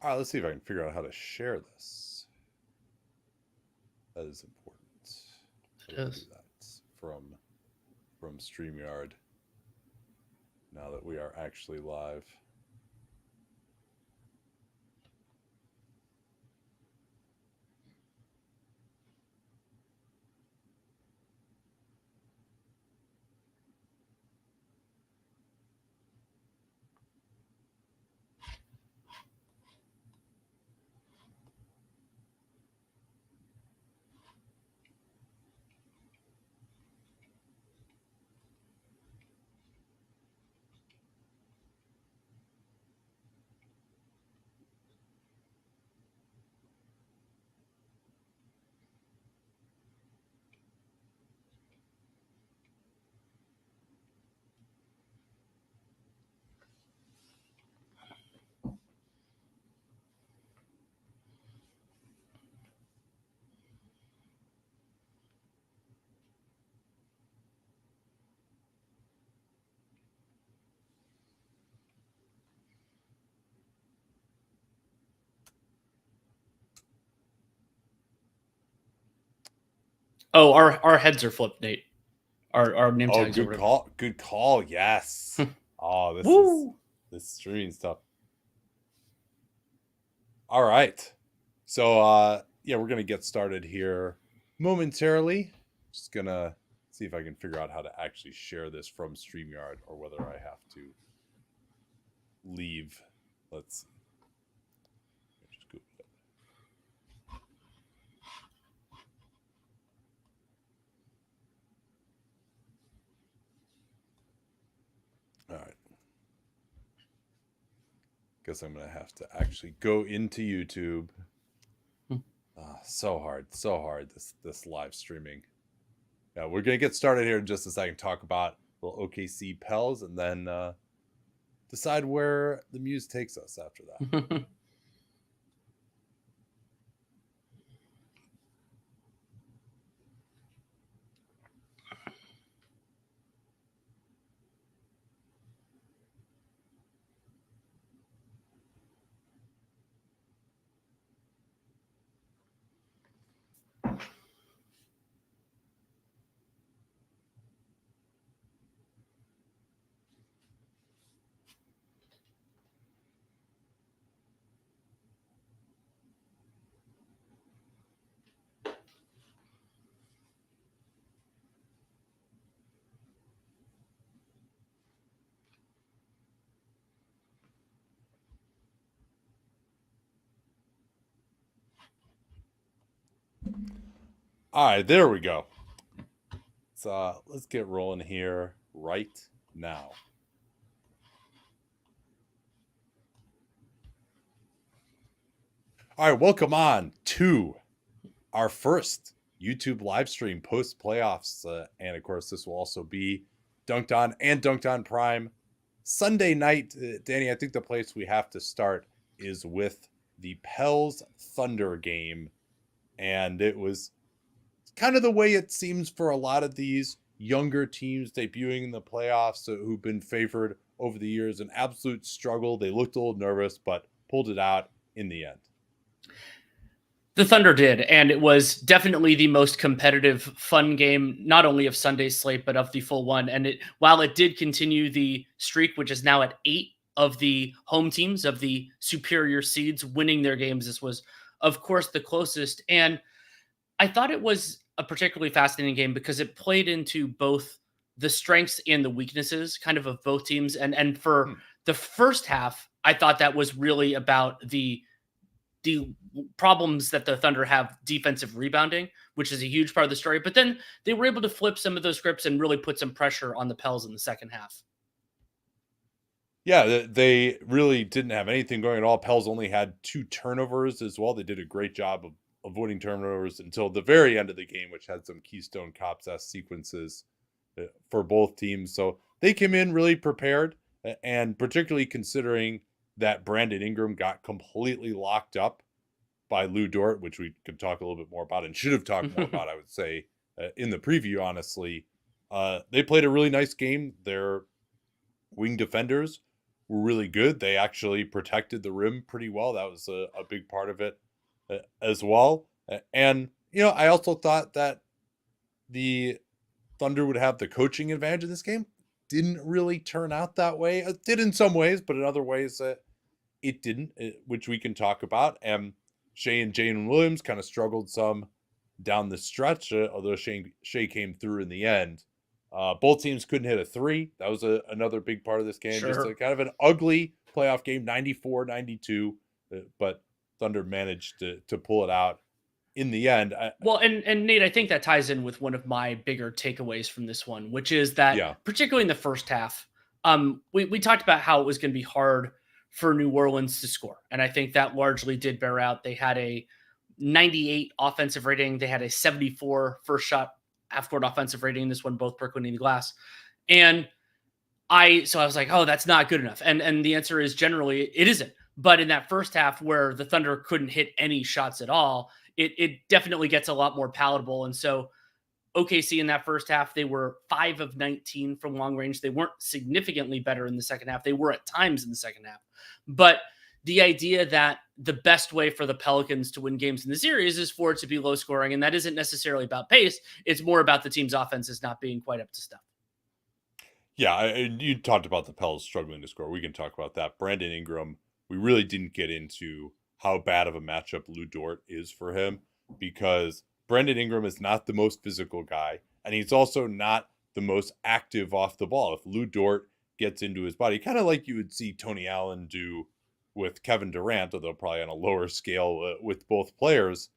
All right, let's see if I can figure out how to share this. That is important. It We're going to do is. that from StreamYard now that we are actually live. Oh, our heads are flipped, Nate. Our name Oh, tags are good ripped. call. Good call. Yes. Oh, Woo! this streaming stuff. All right. So yeah, we're gonna get started here momentarily. Just gonna see if I can figure out how to actually share this from StreamYard or whether I have to leave. Let's see. Just Google it. All right. Guess I'm gonna have to actually go into YouTube. So hard. This live streaming. Yeah, we're gonna get started here in just a second. Talk about little OKC Pels, and then decide where the muse takes us after that. All right, there we go. Let's get rolling here right now. All right, welcome on to our first YouTube live stream post playoffs, and of course, this will also be Dunked On and Dunked On Prime Sunday night. Danny, I think the place we have to start is with the Pels-Thunder game, and it was kind of the way it seems for a lot of these younger teams debuting in the playoffs who've been favored over the years. An absolute struggle. They looked a little nervous, but pulled it out in the end. The Thunder did, and it was definitely the most competitive, fun game, not only of Sunday's slate, but of the full one. And while it did continue the streak, which is now at 8 of the home teams, of the superior seeds winning their games, this was, of course, the closest. And I thought it was a particularly fascinating game because it played into both the strengths and the weaknesses kind of both teams. And for the first half, I thought that was really about the problems that the Thunder have defensive rebounding, which is a huge part of the story. But then they were able to flip some of those scripts and really put some pressure on the Pels in the second half. Yeah, they really didn't have anything going at all. Pels only had 2 turnovers as well. They did a great job of avoiding turnovers until the very end of the game, which had some Keystone Cops-esque sequences for both teams. So they came in really prepared, and particularly considering that Brandon Ingram got completely locked up by Lou Dort, which we could talk a little bit more about and should have talked more about, I would say, in the preview, honestly. They played a really nice game. Their wing defenders were really good. They actually protected the rim pretty well. That was a big part of it as well. And, I also thought that the Thunder would have the coaching advantage in this game. Didn't really turn out that way. It did in some ways, but in other ways it didn't, which we can talk about. And Shea and Jalen Williams kind of struggled some down the stretch, although Shea came through in the end. Both teams couldn't hit a three. That was another big part of this game. Sure. Just a kind of an ugly playoff game, 94-92, but Thunder managed to pull it out in the end. And Nate, I think that ties in with one of my bigger takeaways from this one, which is that particularly in the first half, we talked about how it was going to be hard for New Orleans to score. And I think that largely did bear out. They had a 98 offensive rating. They had a 74 first shot half-court offensive rating in this one, both per cleaning the glass. And I was like, oh, that's not good enough. And the answer is generally it isn't. But in that first half where the Thunder couldn't hit any shots at all, it definitely gets a lot more palatable. And so OKC in that first half, they were 5 of 19 from long range. They weren't significantly better in the second half. They were at times in the second half. But the idea that the best way for the Pelicans to win games in the series is for it to be low scoring. And that isn't necessarily about pace. It's more about the team's offenses not being quite up to stuff. Yeah, you talked about the Pels struggling to score. We can talk about that. Brandon Ingram, we really didn't get into how bad of a matchup Lou Dort is for him, because Brandon Ingram is not the most physical guy, and he's also not the most active off the ball. If Lou Dort gets into his body, kind of like you would see Tony Allen do with Kevin Durant, although probably on a lower scale with both players,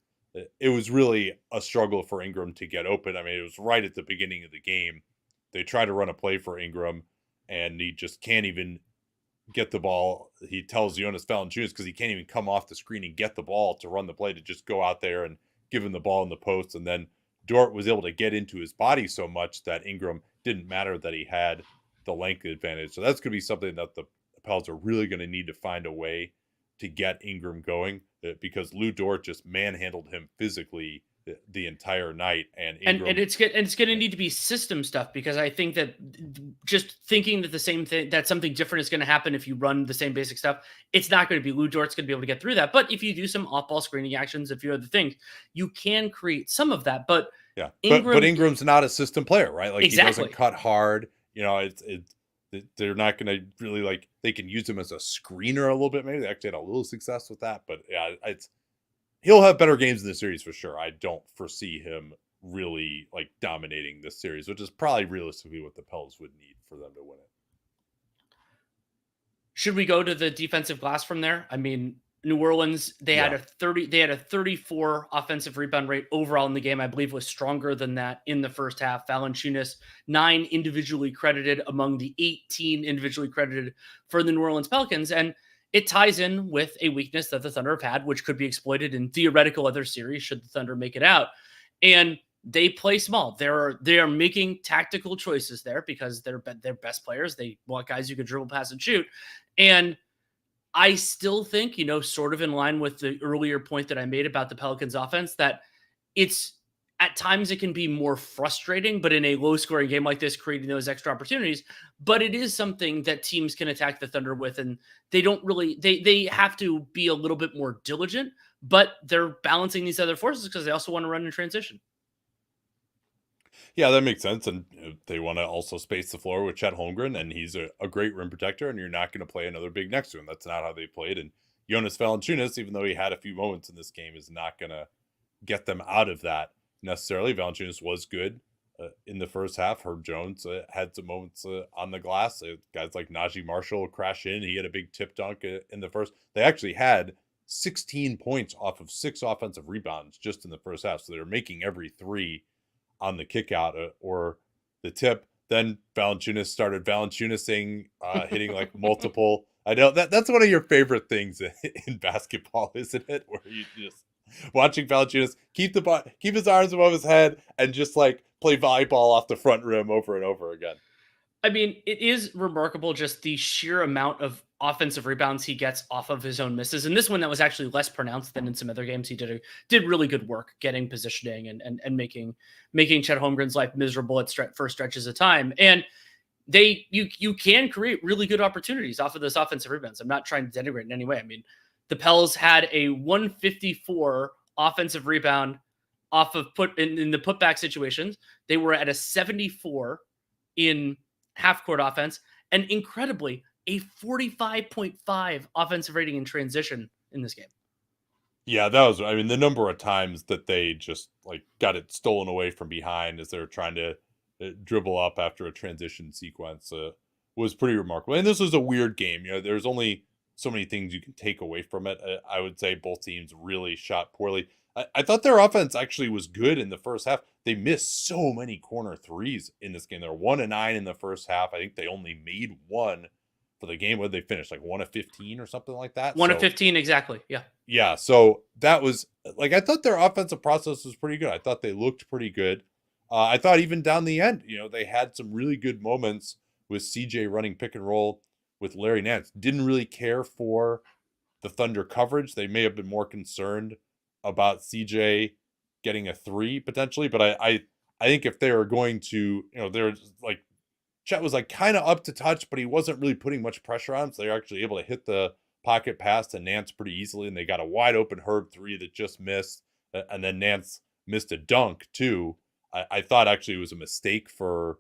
it was really a struggle for Ingram to get open. I mean, it was right at the beginning of the game. They try to run a play for Ingram, and he just can't even get the ball. He tells Jonas Valanciunas, because he can't even come off the screen and get the ball to run the play, to just go out there and give him the ball in the post. And then Dort was able to get into his body so much that Ingram didn't matter that he had the length advantage. So that's going to be something that the Pels are really going to need to find a way to get Ingram going, because Lou Dort just manhandled him physically the entire night. And it's going to need to be system stuff, because I think that just thinking that the same thing, that something different is going to happen if you run the same basic stuff, it's not going to be. Lou Dort's going to be able to get through that. But if you do some off-ball screening actions, a few other things, you can create some of that. But yeah, but Ingram's not a system player, right? Like, exactly. He doesn't cut hard. They're not going to really, they can use him as a screener a little bit. Maybe they actually had a little success with that, but yeah, he'll have better games in the series for sure. I don't foresee him really dominating this series, which is probably realistically what the Pels would need for them to win it. Should we go to the defensive glass from there? I mean, New Orleans, they had a 34 offensive rebound rate overall in the game. I believe was stronger than that in the first half. Valanciunas, 9 individually credited among the 18 individually credited for the New Orleans Pelicans. And it ties in with a weakness that the Thunder have had, which could be exploited in theoretical other series should the Thunder make it out. And they play small. They are making tactical choices there because they're best players. They want guys who can dribble, pass, and shoot. And I still think, sort of in line with the earlier point that I made about the Pelicans offense, that it's at times it can be more frustrating, but in a low scoring game like this, creating those extra opportunities. But it is something that teams can attack the Thunder with, and they don't really, they have to be a little bit more diligent, but they're balancing these other forces because they also want to run in transition. Yeah, that makes sense. And they want to also space the floor with Chet Holmgren, and he's a great rim protector, and you're not going to play another big next to him. That's not how they played. And Jonas Valanciunas, even though he had a few moments in this game, is not going to get them out of that necessarily. Valanciunas was good in the first half. Herb Jones had some moments on the glass. Guys like Najee Marshall crash in. He had a big tip dunk in the first. They actually had 16 points off of 6 offensive rebounds just in the first half. So they were making every three on the kick out or the tip. Then Valanciunas started Valanciunasing, hitting multiple. I know that's one of your favorite things in basketball, isn't it? Where you just watching Valanciunas keep his arms above his head and just play volleyball off the front rim over and over again. I mean, it is remarkable just the sheer amount of offensive rebounds he gets off of his own misses. And this one that was actually less pronounced than in some other games. He did really good work getting positioning and making Chet Holmgren's life miserable for stretches of time. And you can create really good opportunities off of those offensive rebounds. I'm not trying to denigrate in any way. I mean, the Pels had a 154 offensive rebound off of in the putback situations. They were at a 74 in half court offense, and incredibly a 45.5 offensive rating in transition in this game. Yeah, that was, I mean, the number of times that they just like got it stolen away from behind as they were trying to dribble up after a transition sequence was pretty remarkable. And this was a weird game. You know, there's only so many things you can take away from it. I would say both teams really shot poorly. I thought their offense actually was good in the first half. They missed so many corner threes in this game. They were 1 of 9 in the first half. I think they only made one for the game. Where they finished like 1 of 15 or something like that. 1 of 15, exactly. Yeah. Yeah. So that was like, I thought their offensive process was pretty good. I thought they looked pretty good. I thought even down the end, you know, they had some really good moments with CJ running pick and roll with Larry Nance. Didn't really care for the Thunder coverage. They may have been more concerned about CJ getting a 3 potentially, but I think if they were going to, you know, they're like, Chet was like kind of up to touch, but he wasn't really putting much pressure on him. So they're actually able to hit the pocket pass to Nance pretty easily. And they got a wide open Herb 3 that just missed. And then Nance missed a dunk too. I thought actually it was a mistake for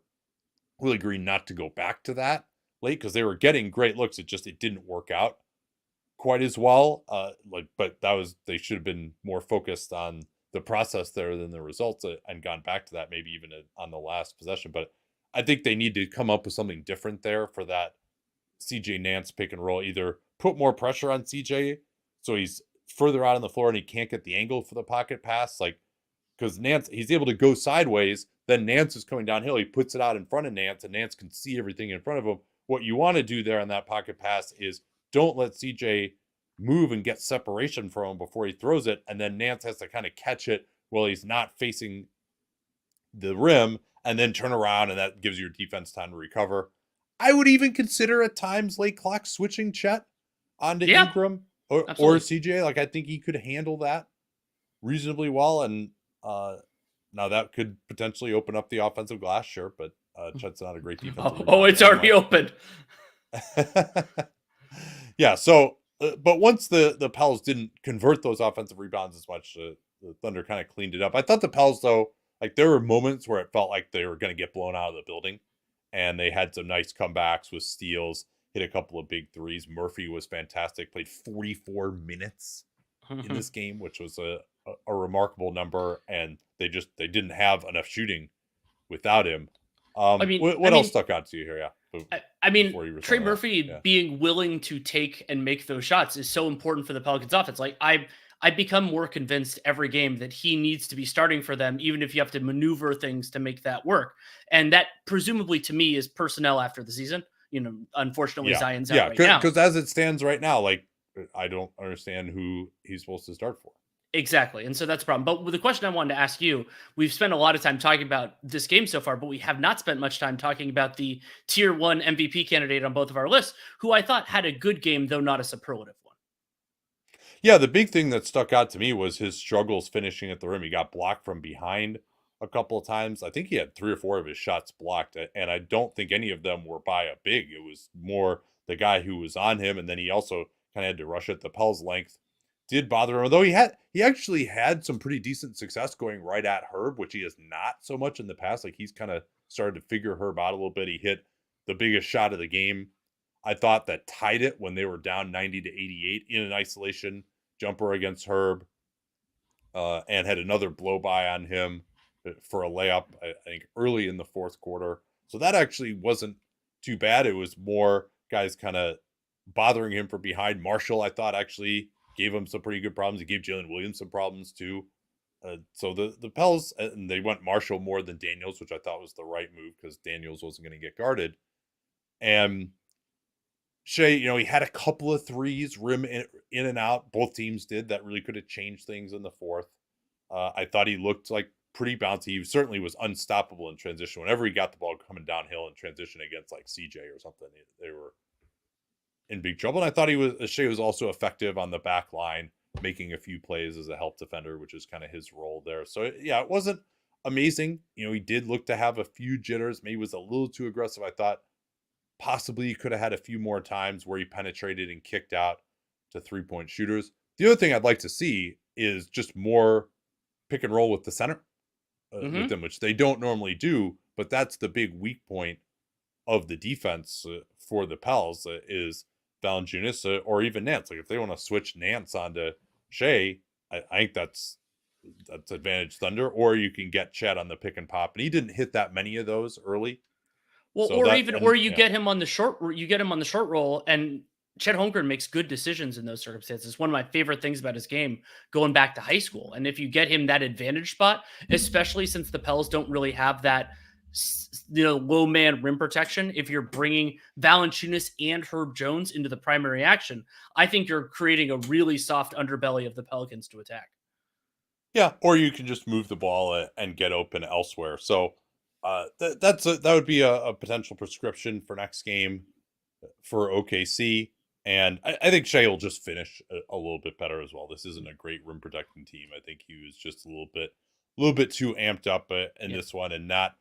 Willie Green not to go back to that late because they were getting great looks. It didn't work out quite as well. But they should have been more focused on the process there than the results and gone back to that maybe even on the last possession. But I think they need to come up with something different there for that CJ Nance pick and roll. Either put more pressure on CJ so he's further out on the floor and he can't get the angle for the pocket pass. Like, because Nance, he's able to go sideways. Then Nance is coming downhill. He puts it out in front of Nance, and Nance can see everything in front of him. What you want to do there on that pocket pass is don't let CJ move and get separation from him before he throws it. And then Nance has to kind of catch it while he's not facing the rim and then turn around, and that gives your defense time to recover. I would even consider at times late clock switching Chet onto Ingram or CJ. Like, I think he could handle that reasonably well. And now that could potentially open up the offensive glass, sure, but Chet's not a great defensive. Oh, it's already open. Yeah, so but once the Pels didn't convert those offensive rebounds as much, the Thunder kind of cleaned it up. I thought the Pels, though, like there were moments where it felt like they were going to get blown out of the building, and they had some nice comebacks with steals, hit a couple of big threes. Murphy was fantastic, played 44 minutes in this game, which was a remarkable number, and they didn't have enough shooting without him. What else stuck out to you here? Yeah. I mean, Trey Murphy being willing to take and make those shots is so important for the Pelicans offense. Like I become more convinced every game that he needs to be starting for them, even if you have to maneuver things to make that work. And that presumably to me is personnel after the season. You know, unfortunately Zion's out right now. Because as it stands right now, like I don't understand who he's supposed to start for. Exactly. And so that's a problem. But with the question I wanted to ask you, we've spent a lot of time talking about this game so far, but we have not spent much time talking about the tier 1 MVP candidate on both of our lists, who I thought had a good game, though not a superlative one. Yeah, the big thing that stuck out to me was his struggles finishing at the rim. He got blocked from behind a couple of times. I think he had 3 or 4 of his shots blocked, and I don't think any of them were by a big. It was more the guy who was on him, and then he also kind of had to rush it. The Pels' length did bother him, although he actually had some pretty decent success going right at Herb, which he has not so much in the past. Like, he's kind of started to figure Herb out a little bit. He hit the biggest shot of the game, I thought, that tied it when they were down 90-88 in an isolation jumper against Herb, and had another blow by on him for a layup, I think, early in the fourth quarter. So that actually wasn't too bad. It was more guys kind of bothering him from behind. Marshall, I thought, actually gave him some pretty good problems. He gave Jalen Williams some problems too. So the Pels, and they went Marshall more than Daniels, which I thought was the right move because Daniels wasn't going to get guarded. And Shea, you know, he had a couple of threes, rim in and out. Both teams did. That really could have changed things in the fourth. I thought he looked like pretty bouncy. He certainly was unstoppable in transition. Whenever he got the ball coming downhill in transition against like CJ or something, they were in big trouble. And I thought Shea was also effective on the back line, making a few plays as a help defender, which is kind of his role there. So yeah, it wasn't amazing. You know, he did look to have a few jitters. Maybe was a little too aggressive, I thought, Possibly you could have had a few more times where he penetrated and kicked out to 3-point shooters. The other thing I'd like to see is just more pick and roll with the center with them, which they don't normally do. But that's the big weak point of the defense for the Pels is Valanciunas or even Nance. Like if they want to switch Nance onto Shea, I think that's advantage Thunder. Or you can get Chet on the pick and pop, and he didn't hit that many of those early. Well, So or you get him on the short roll, and Chet Holmgren makes good decisions in those circumstances. One of my favorite things about his game going back to high school. And if you get him that advantage spot, especially since the Pels don't really have that low man rim protection, if you're bringing Valanciunas and Herb Jones into the primary action, I think you're creating a really soft underbelly of the Pelicans to attack. Yeah, or you can just move the ball and get open elsewhere. So that would be a potential prescription for next game for OKC. And I think Shea will just finish a little bit better as well. This isn't a great rim protecting team. I think he was just a little bit too amped up in this one, and not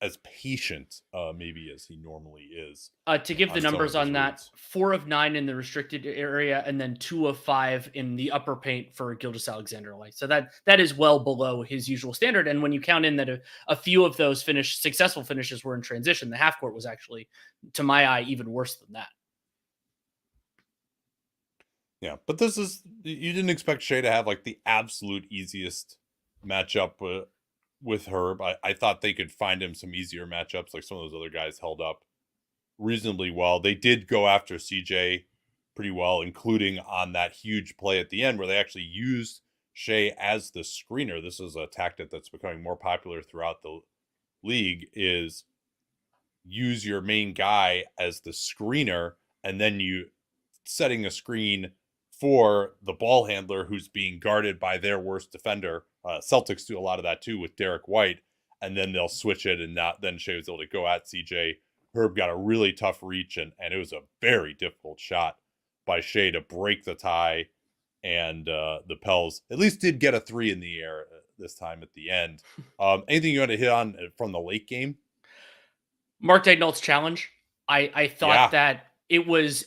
as patient maybe as he normally is. To give the numbers on that, 4 of 9 in the restricted area, and then 2 of 5 in the upper paint for Gilgeous-Alexander. So that is well below his usual standard. And when you count in that a few of those successful finishes were in transition, the half court was actually, to my eye, even worse than that. Yeah, but you didn't expect Shea to have like the absolute easiest matchup with Herb. I thought they could find him some easier matchups, like some of those other guys held up reasonably well. They did go after CJ pretty well, including on that huge play at the end where they actually used Shea as the screener. This is a tactic that's becoming more popular throughout the league, is use your main guy as the screener, and then you setting a screen for the ball handler who's being guarded by their worst defender. Celtics do a lot of that too with Derek White, and then they'll switch it, and then Shea was able to go at CJ. Herb got a really tough reach, and it was a very difficult shot by Shea to break the tie, and the Pels at least did get a 3 in the air this time at the end. Anything you want to hit on from the late game? Mark Daigneault's challenge. I thought that it was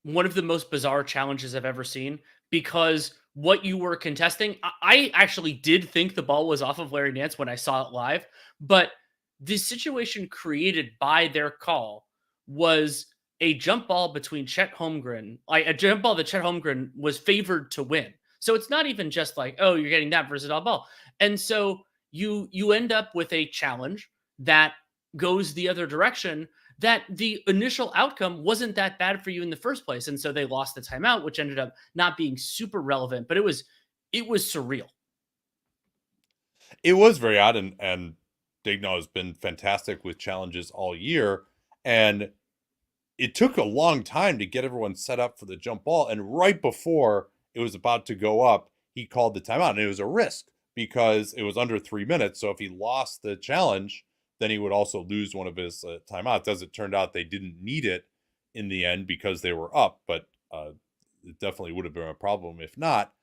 one of the most bizarre challenges I've ever seen, because what you were contesting, I actually did think the ball was off of Larry Nance when I saw it live, but the situation created by their call was a jump ball between Chet Holmgren, a jump ball that Chet Holmgren was favored to win. So it's not even just like, oh, you're getting that versatile ball. And so you end up with a challenge that goes the other direction, that the initial outcome wasn't that bad for you in the first place. And so they lost the timeout, which ended up not being super relevant, but it was surreal. It was very odd, and Daigneault has been fantastic with challenges all year. And it took a long time to get everyone set up for the jump ball. And right before it was about to go up, he called the timeout. And it was a risk because it was under 3 minutes. So if he lost the challenge, then he would also lose one of his timeouts. As it turned out, they didn't need it in the end because they were up, but it definitely would have been a problem if not.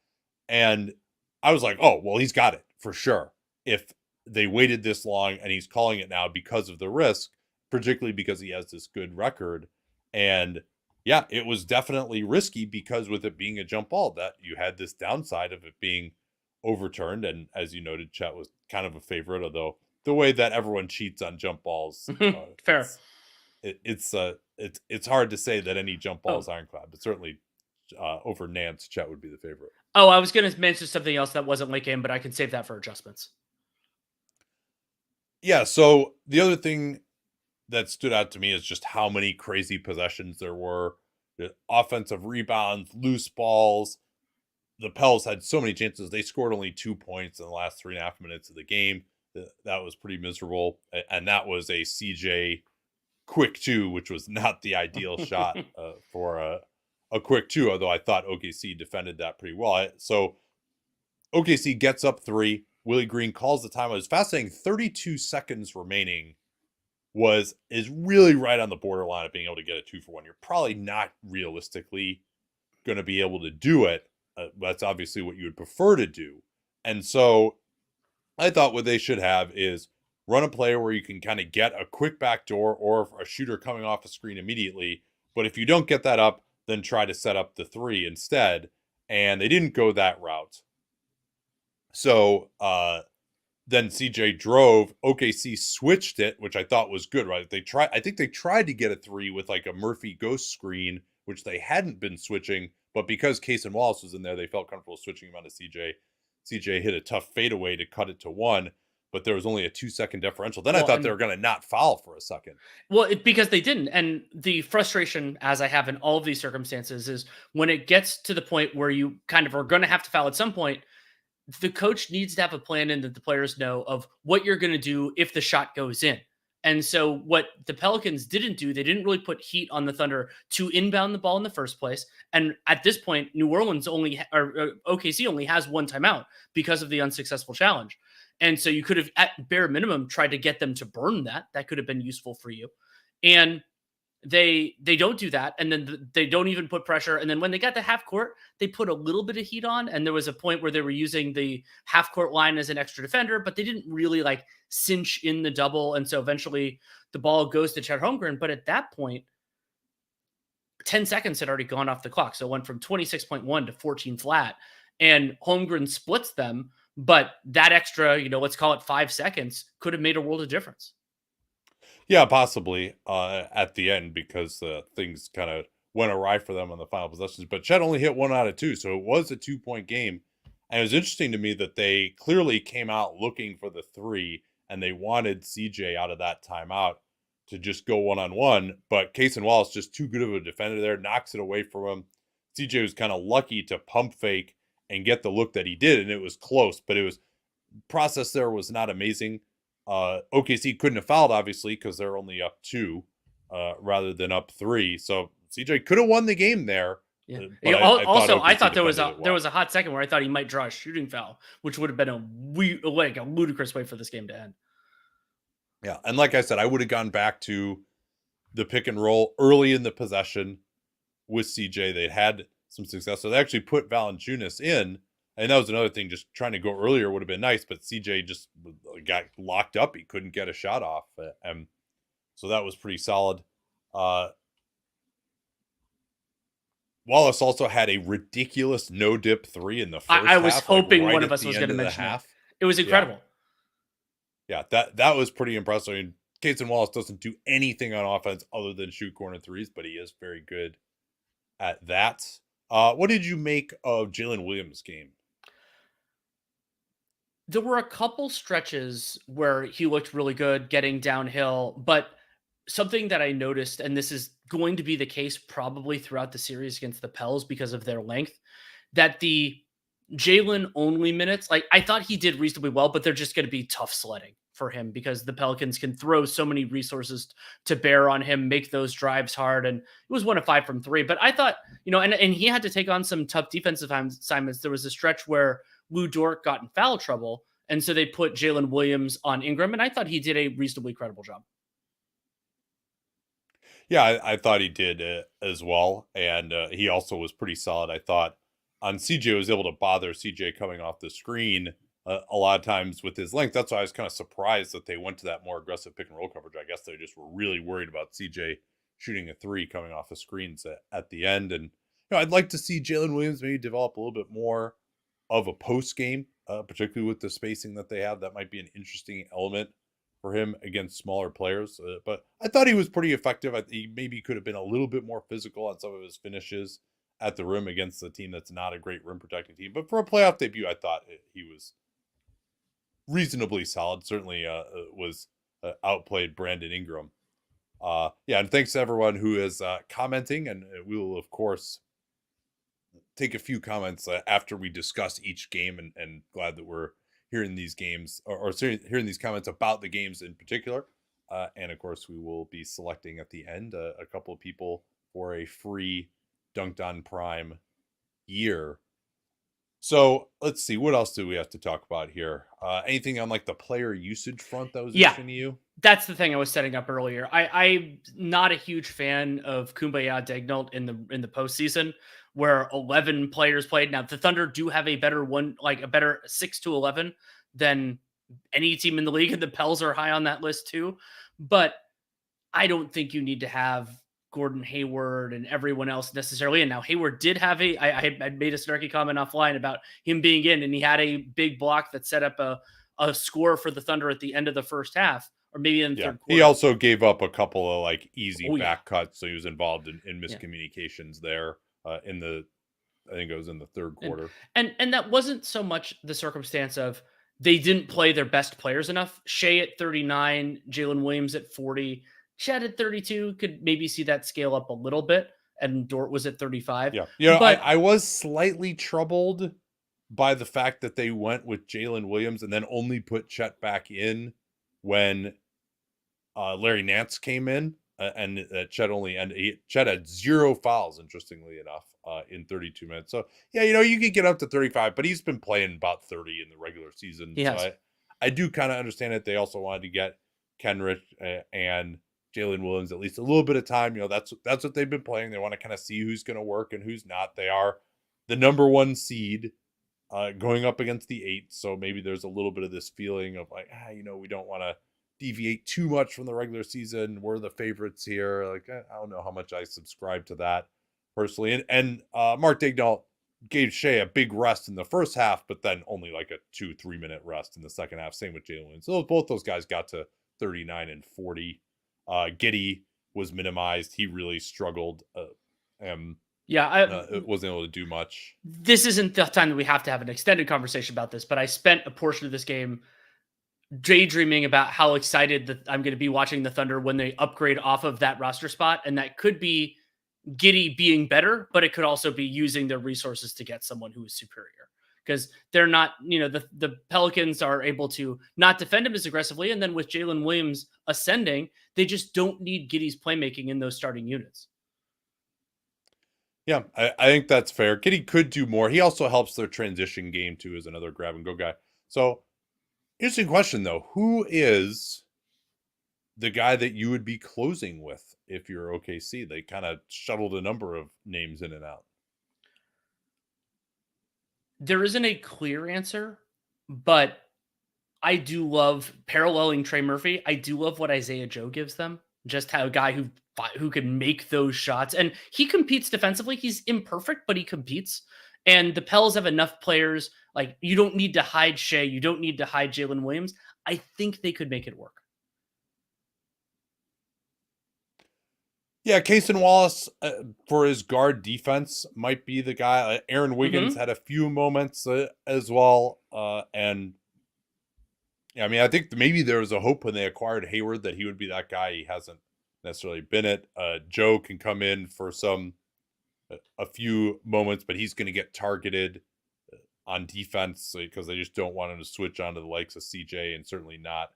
And I was like, oh, well, he's got it for sure. If they waited this long and he's calling it now because of the risk, particularly because he has this good record. And yeah, it was definitely risky because with it being a jump ball, that you had this downside of it being overturned. And as you noted, Chet was kind of a favorite, although the way that everyone cheats on jump balls, fair. It's hard to say that any jump ball is ironclad, but certainly over Nance, Chet would be the favorite. Oh, I was going to mention something else that wasn't late game, but I can save that for adjustments. Yeah, so the other thing that stood out to me is just how many crazy possessions there were. The offensive rebounds, loose balls. The Pels had so many chances. They scored only 2 points in the last 3.5 minutes of the game. That was pretty miserable. And that was a CJ quick 2, which was not the ideal shot for a quick 2, although I thought OKC defended that pretty well. So OKC gets up 3. Willie Green calls the timeout. It's fascinating. 32 seconds remaining is really right on the borderline of being able to get a 2-for-1. You're probably not realistically going to be able to do it. That's obviously what you would prefer to do. And so I thought what they should have is run a play where you can kind of get a quick backdoor or a shooter coming off a screen immediately. But if you don't get that up, then try to set up the three instead. And they didn't go that route. So then CJ drove. OKC switched it, which I thought was good, right? I think they tried to get a three with like a Murphy ghost screen, which they hadn't been switching, but because Case and Wallace was in there, they felt comfortable switching him onto CJ. CJ hit a tough fadeaway to cut it to 1, but there was only a 2-second differential. Then I thought they were going to not foul for a second. Well, because they didn't. And the frustration, as I have in all of these circumstances, is when it gets to the point where you kind of are going to have to foul at some point, the coach needs to have a plan in that the players know of what you're going to do if the shot goes in. And so what the Pelicans didn't do, they didn't really put heat on the Thunder to inbound the ball in the first place. And at this point, New Orleans OKC only has one timeout because of the unsuccessful challenge. And so you could have, at bare minimum, tried to get them to burn that. That could have been useful for you. And they don't do that, and then they don't even put pressure. And then when they got to half court, they put a little bit of heat on, and there was a point where they were using the half court line as an extra defender, but they didn't really like cinch in the double. And so eventually the ball goes to Chet Holmgren. But at that point, 10 seconds had already gone off the clock. So it went from 26.1 to 14 flat, and Holmgren splits them. But that extra, let's call it 5 seconds, could have made a world of difference. Yeah, possibly at the end, because things kind of went awry for them on the final possessions. But Chet only hit 1 out of 2, so it was a 2-point game. And it was interesting to me that they clearly came out looking for the 3, and they wanted CJ out of that timeout to just go one-on-one. But Case and Wallace, just too good of a defender there, knocks it away from him. CJ was kind of lucky to pump fake and get the look that he did, and it was close. But it was process there was not amazing. OKC couldn't have fouled, obviously, because they're only up 2 rather than up 3. So CJ could have won the game there. Yeah. I thought there was a hot second where I thought he might draw a shooting foul, which would have been a ludicrous way for this game to end. Yeah, and like I said, I would have gone back to the pick and roll early in the possession with CJ. They'd had some success, so they actually put Valanciunas in. And that was another thing, just trying to go earlier would have been nice, but CJ just got locked up. He couldn't get a shot off. And so that was pretty solid. Wallace also had a ridiculous no-dip 3 in the first half. I was hoping one of us was going to mention that. It was incredible. Yeah, that was pretty impressive. I mean, Case and Wallace doesn't do anything on offense other than shoot corner threes, but he is very good at that. What did you make of Jalen Williams' game? There were a couple stretches where he looked really good getting downhill, but something that I noticed, and this is going to be the case probably throughout the series against the Pels because of their length, that the Jalen only minutes, like I thought he did reasonably well, but they're just going to be tough sledding for him because the Pelicans can throw so many resources to bear on him, make those drives hard. And it was 1 of 5 from 3, but I thought, and he had to take on some tough defensive assignments. There was a stretch where Lou Dort got in foul trouble, and so they put Jalen Williams on Ingram, and I thought he did a reasonably credible job. Yeah, I thought he did as well, and he also was pretty solid. I thought on CJ was able to bother CJ coming off the screen a lot of times with his length. That's why I was kind of surprised that they went to that more aggressive pick and roll coverage. I guess they just were really worried about CJ shooting a 3 coming off the screens at the end. And I'd like to see Jalen Williams maybe develop a little bit more of a post game, particularly with the spacing that they have. That might be an interesting element for him against smaller players. But I thought he was pretty effective. He maybe could have been a little bit more physical on some of his finishes at the rim against a team that's not a great rim protecting team. But for a playoff debut, I thought he was reasonably solid. Certainly was outplayed Brandon Ingram. And thanks to everyone who is commenting, and we will of course take a few comments after we discuss each game, and glad that we're hearing these games or hearing these comments about the games in particular. And of course we will be selecting at the end a couple of people for a free Dunked on Prime year. So let's see, what else do we have to talk about here? Anything on like the player usage front that was interesting to you? That's the thing I was setting up earlier. I'm not a huge fan of Kumbaya Daignault in the postseason, where 11 players played. Now the Thunder do have a better 6 to 11 than any team in the league, and the Pels are high on that list too. But I don't think you need to have Gordon Hayward and everyone else necessarily. And now Hayward did have I made a snarky comment offline about him being in, and he had a big block that set up a score for the Thunder at the end of the first half, or maybe in the third quarter. He also gave up a couple of like easy back cuts, so he was involved in miscommunications there in the, I think it was in the third quarter. And that wasn't so much the circumstance of they didn't play their best players enough. Shea at 39, Jalen Williams at 40, Chet at 32, could maybe see that scale up a little bit. And Dort was at 35. Yeah. But I was slightly troubled by the fact that they went with Jalen Williams and then only put Chet back in when Larry Nance came in. And Chet had 0 fouls, interestingly enough, in 32 minutes. So, yeah, you could get up to 35, but he's been playing about 30 in the regular season. Yes. So I do kind of understand it. They also wanted to get Kenrich and Jalen Williams at least a little bit of time. That's what they've been playing. They want to kind of see who's going to work and who's not. They are the number 1 seed going up against the 8. So maybe there's a little bit of this feeling of like, we don't want to deviate too much from the regular season. We're the favorites here. Like, I don't know how much I subscribe to that personally. And Mark Daigneault gave Shea a big rest in the first half, but then only like a 2-3 minute rest in the second half. Same with Jalen Williams. So both those guys got to 39 and 40. Giddey was minimized. He really struggled. It wasn't able to do much. This isn't the time that we have to have an extended conversation about this, but I spent a portion of this game daydreaming about how excited that I'm going to be watching the Thunder when they upgrade off of that roster spot. And that could be Giddey being better, but it could also be using their resources to get someone who is superior. Because they're not, the Pelicans are able to not defend him as aggressively. And then with Jalen Williams ascending, they just don't need Giddey's playmaking in those starting units. Yeah, I think that's fair. Giddey could do more. He also helps their transition game too as another grab and go guy. So, interesting question though. Who is the guy that you would be closing with if you're OKC? They kind of shuttled a number of names in and out. There isn't a clear answer, but I do love paralleling Trey Murphy. I do love what Isaiah Joe gives them. Just how a guy who can make those shots, and he competes defensively. He's imperfect, but he competes. And the Pels have enough players. Like, you don't need to hide Shea. You don't need to hide Jalen Williams. I think they could make it work. Yeah, Cason Wallace for his guard defense might be the guy. Aaron Wiggins had a few moments as well. And yeah, I mean, I think maybe there was a hope when they acquired Hayward that he would be that guy. He hasn't necessarily been it. Joe can come in for a few moments, but he's going to get targeted on defense because they just don't want him to switch onto the likes of CJ and certainly not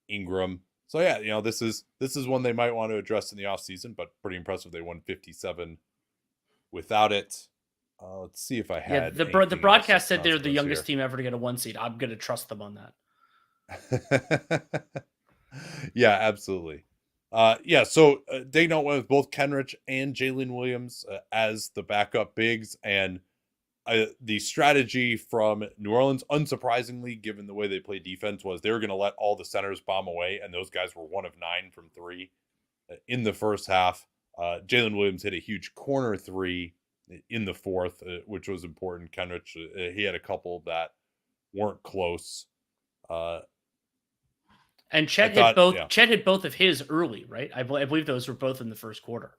Ingram. So yeah, this is one they might want to address in the offseason, but pretty impressive. They won 57 without it. Let's see if I had. The broadcast said they're the youngest team ever to get a 1 seed. I'm going to trust them on that. Yeah, absolutely. So Daigneault went with both Kenrich and Jalen Williams as the backup bigs, and the strategy from New Orleans, unsurprisingly, given the way they play defense, was they were going to let all the centers bomb away, and those guys were 1 of 9 from 3 in the first half. Jalen Williams hit a huge corner 3 in the fourth, which was important. Kenrich, he had a couple that weren't close. And Chet hit both. Yeah. Chet hit both of his early, right? I believe those were both in the first quarter.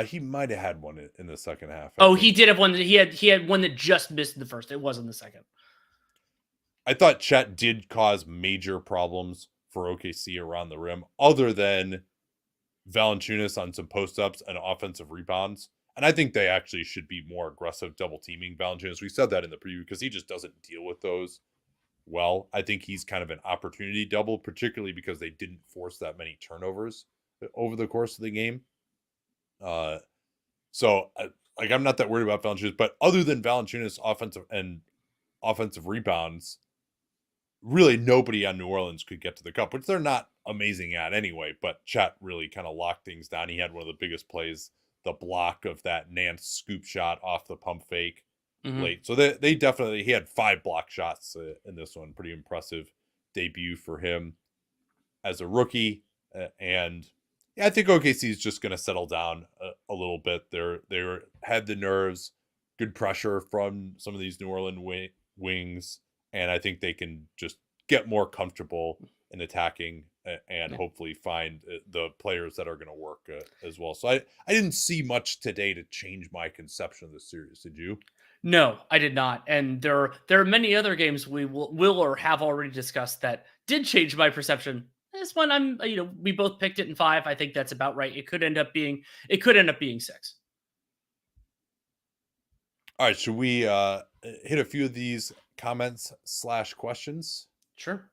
He might have had one in the second half. He did have one. He had one that just missed the first. It was in the second. I thought Chet did cause major problems for OKC around the rim, other than Valanciunas on some post-ups and offensive rebounds. And I think they actually should be more aggressive double teaming Valanciunas. We said that in the preview because he just doesn't deal with those well. I think he's kind of an opportunity double, particularly because they didn't force that many turnovers over the course of the game. I'm not that worried about Valanciunas, but other than Valanciunas offensive rebounds, really nobody on New Orleans could get to the cup, which they're not amazing at anyway, but Chet really kind of locked things down. He had one of the biggest plays, the block of that Nance scoop shot off the pump fake late. So he had 5 block shots in this one. Pretty impressive debut for him as a rookie. And yeah, I think OKC is just going to settle down a little bit. They had the nerves, good pressure from some of these New Orleans wings, and I think they can just get more comfortable in attacking and hopefully find the players that are going to work as well. So I didn't see much today to change my conception of the series. Did you? No, I did not. And there are many other games we will or have already discussed that did change my perception. This one, we both picked it in 5. I think that's about right. It could end up being 6. All right, should we hit a few of these comments / questions? Sure.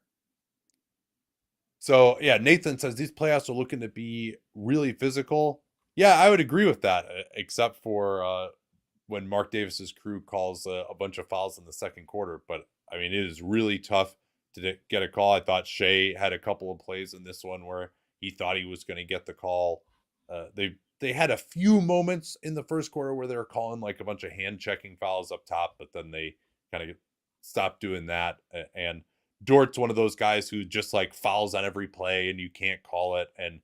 So yeah, Nathan says these playoffs are looking to be really physical. Yeah, I would agree with that, except for when Mark Davis's crew calls a bunch of fouls in the second quarter. But I mean, it is really tough to get a call. I thought Shea had a couple of plays in this one where he thought he was going to get the call. They had a few moments in the first quarter where they were calling like a bunch of hand checking fouls up top, but then they kind of stopped doing that. And Dort's one of those guys who just like fouls on every play and you can't call it. And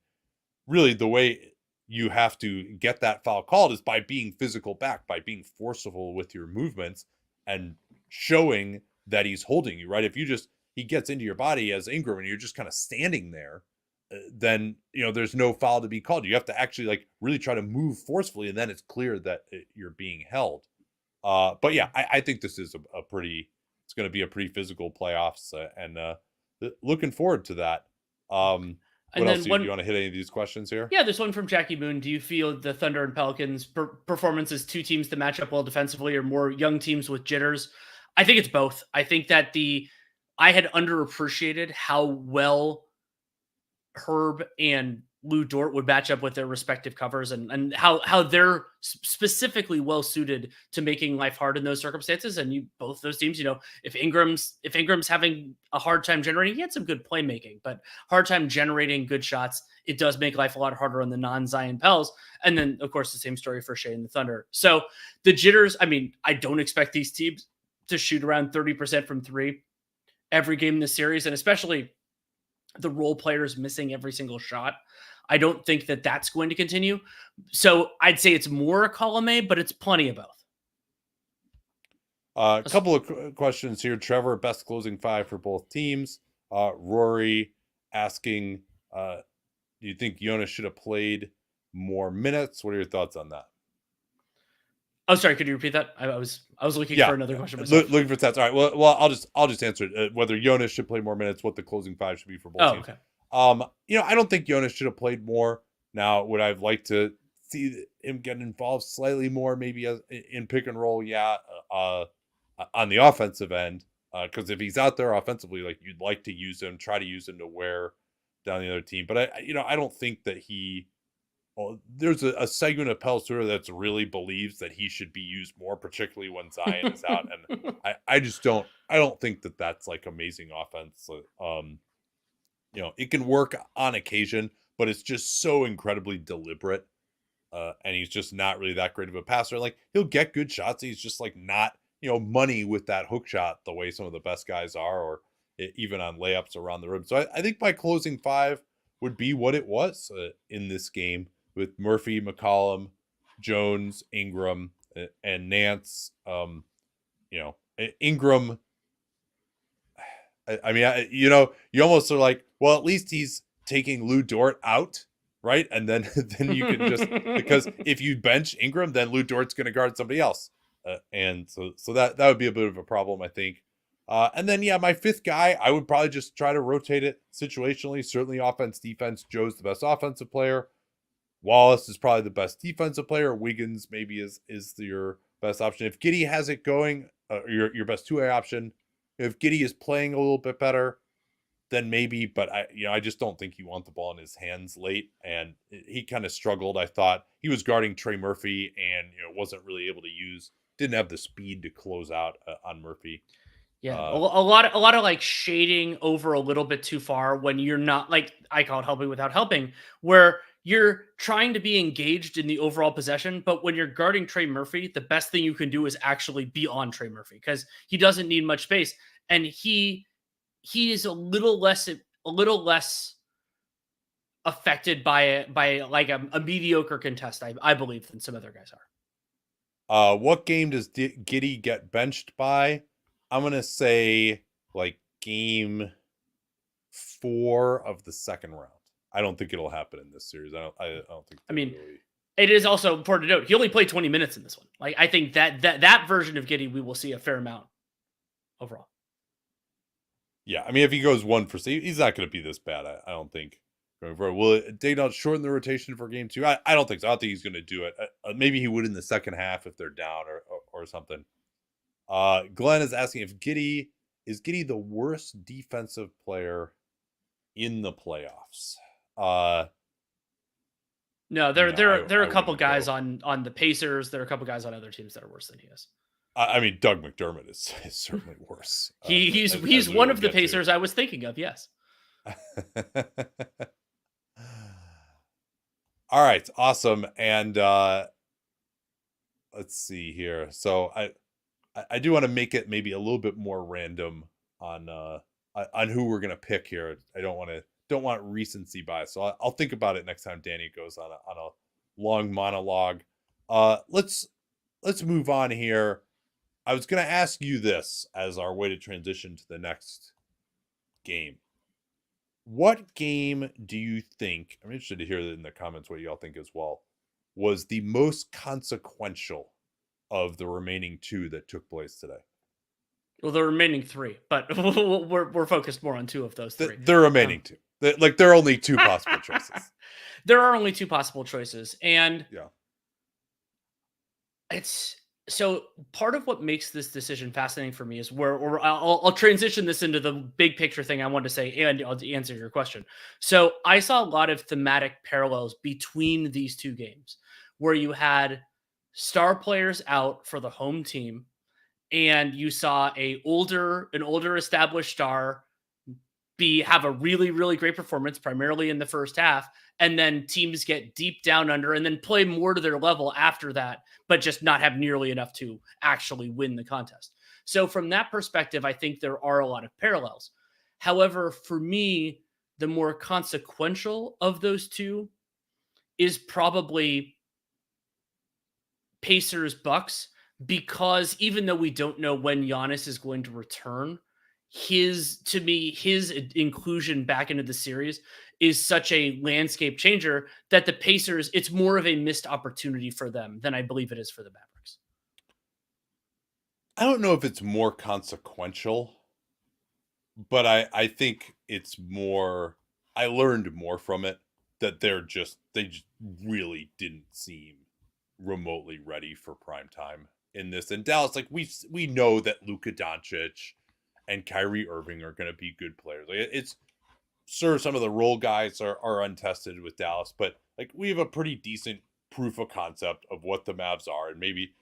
really the way you have to get that foul called is by being physical back, by being forceful with your movements and showing that he's holding you, right? If he gets into your body as Ingram and you're just kind of standing there, then, there's no foul to be called. You have to actually like really try to move forcefully. And then it's clear that you're being held. But yeah, I think this is it's going to be a pretty physical playoffs and looking forward to that. What else do you want to hit any of these questions here? Yeah, there's one from Jackie Moon. Do you feel the Thunder and Pelicans performance as two teams that match up well defensively or more young teams with jitters? I think it's both. I think that I had underappreciated how well Herb and Lou Dort would match up with their respective covers and how they're specifically well suited to making life hard in those circumstances. And both those teams, if Ingram's having a hard time generating, he had some good playmaking, but hard time generating good shots, it does make life a lot harder on the non-Zion Pels. And then of course the same story for Shea and the Thunder. So the jitters, I mean, I don't expect these teams to shoot around 30% from 3 every game in this series, and especially the role players missing every single shot. I don't think that that's going to continue. So I'd say it's more a column A, but it's plenty of both. A couple of questions here. Trevor, best closing 5 for both teams. Rory asking, do you think Jonas should have played more minutes? What are your thoughts on that? Oh, sorry. Could you repeat that? I was looking for another question. Looking for stats. All right. Well, I'll just answer it. Whether Jonas should play more minutes, what the closing 5 should be for both teams. Okay. I don't think Jonas should have played more. Now, would I have liked to see him get involved slightly more, maybe in pick and roll? Yeah. On the offensive end, because if he's out there offensively, like you'd like to use him, try to use him to wear down the other team. But I don't think that there's a segment of Pels Tour that really believes that he should be used more, particularly when Zion is out. And I don't think that that's like amazing offense. It can work on occasion, but it's just so incredibly deliberate. And he's just not really that great of a passer. Like he'll get good shots. He's just like not, money with that hook shot the way some of the best guys are, or even on layups around the rim. So I think my closing 5 would be what it was in this game, with Murphy, McCollum, Jones, Ingram, and Nance. Ingram, I mean, you almost are like, well, at least he's taking Lou Dort out, right? And then you can just, because if you bench Ingram, then Lou Dort's going to guard somebody else. And so that would be a bit of a problem, I think. And then, my 5th guy, I would probably just try to rotate it situationally. Certainly offense, defense. Joe's the best offensive player. Wallace is probably the best defensive player. Wiggins maybe is your best option. If Giddey has it going, your best 2-way option. If Giddey is playing a little bit better, then maybe. But I just don't think you want the ball in his hands late. And he kind of struggled. I thought he was guarding Trey Murphy and wasn't really able to didn't have the speed to close out on Murphy. Yeah, a lot of like shading over a little bit too far when you're not, like, I call it helping without helping, where you're trying to be engaged in the overall possession, but when you're guarding Trey Murphy, the best thing you can do is actually be on Trey Murphy because he doesn't need much space, and he he is a little less affected by like a mediocre contest, I believe, than some other guys are. What game does Giddey get benched by? I'm gonna say like game 4 of the second round. I don't think it'll happen in this series. I don't think. I mean, really... it is also important to note he only played 20 minutes in this one. Like, I think that version of Giddey we will see a fair amount overall. Yeah, I mean, if he goes 1 for 6, he's not going to be this bad. I don't think going forward. Will Dayton shorten the rotation for game 2? I don't think so. I don't think he's going to do it. Maybe he would in the second half if they're down or something. Glenn is asking if Giddey is the worst defensive player in the playoffs. No, there are a couple guys on the Pacers. There are a couple guys on other teams that are worse than he is. I mean, Doug McDermott is certainly worse. He's one of the Pacers I was thinking of. Yes. All right, awesome. And let's see here. So I do want to make it maybe a little bit more random on who we're gonna pick here. I don't want recency bias. So I'll think about it next time Danny goes on a long monologue. Let's move on here. I was going to ask you this as our way to transition to the next game. What game do you think, I'm interested to hear in the comments what y'all think as well, was the most consequential of the remaining 2 that took place today? Well, the remaining 3, but we're focused more on 2 of those 3. The remaining 2. There are only 2 possible choices. There are only 2 possible choices. And yeah, it's... So part of what makes this decision fascinating for me is where I'll transition this into the big picture thing I wanted to say, and I'll answer your question. So I saw a lot of thematic parallels between these 2 games where you had star players out for the home team, and you saw an older established star have a really, really great performance, primarily in the first half, and then teams get deep down under and then play more to their level after that, but just not have nearly enough to actually win the contest. So from that perspective, I think there are a lot of parallels. However, for me, the more consequential of those 2 is probably Pacers-Bucks, because even though we don't know when Giannis is going to return, his inclusion back into the series is such a landscape changer that the Pacers, it's more of a missed opportunity for them than I believe it is for the Mavericks. I don't know if it's more consequential, but I think it's more, I learned more from it, that they just really didn't seem remotely ready for prime time in this. In Dallas, like we know that Luka Doncic and Kyrie Irving are going to be good players. Like, it's sure some of the role guys are untested with Dallas, but like we have a pretty decent proof of concept of what the Mavs are, and maybe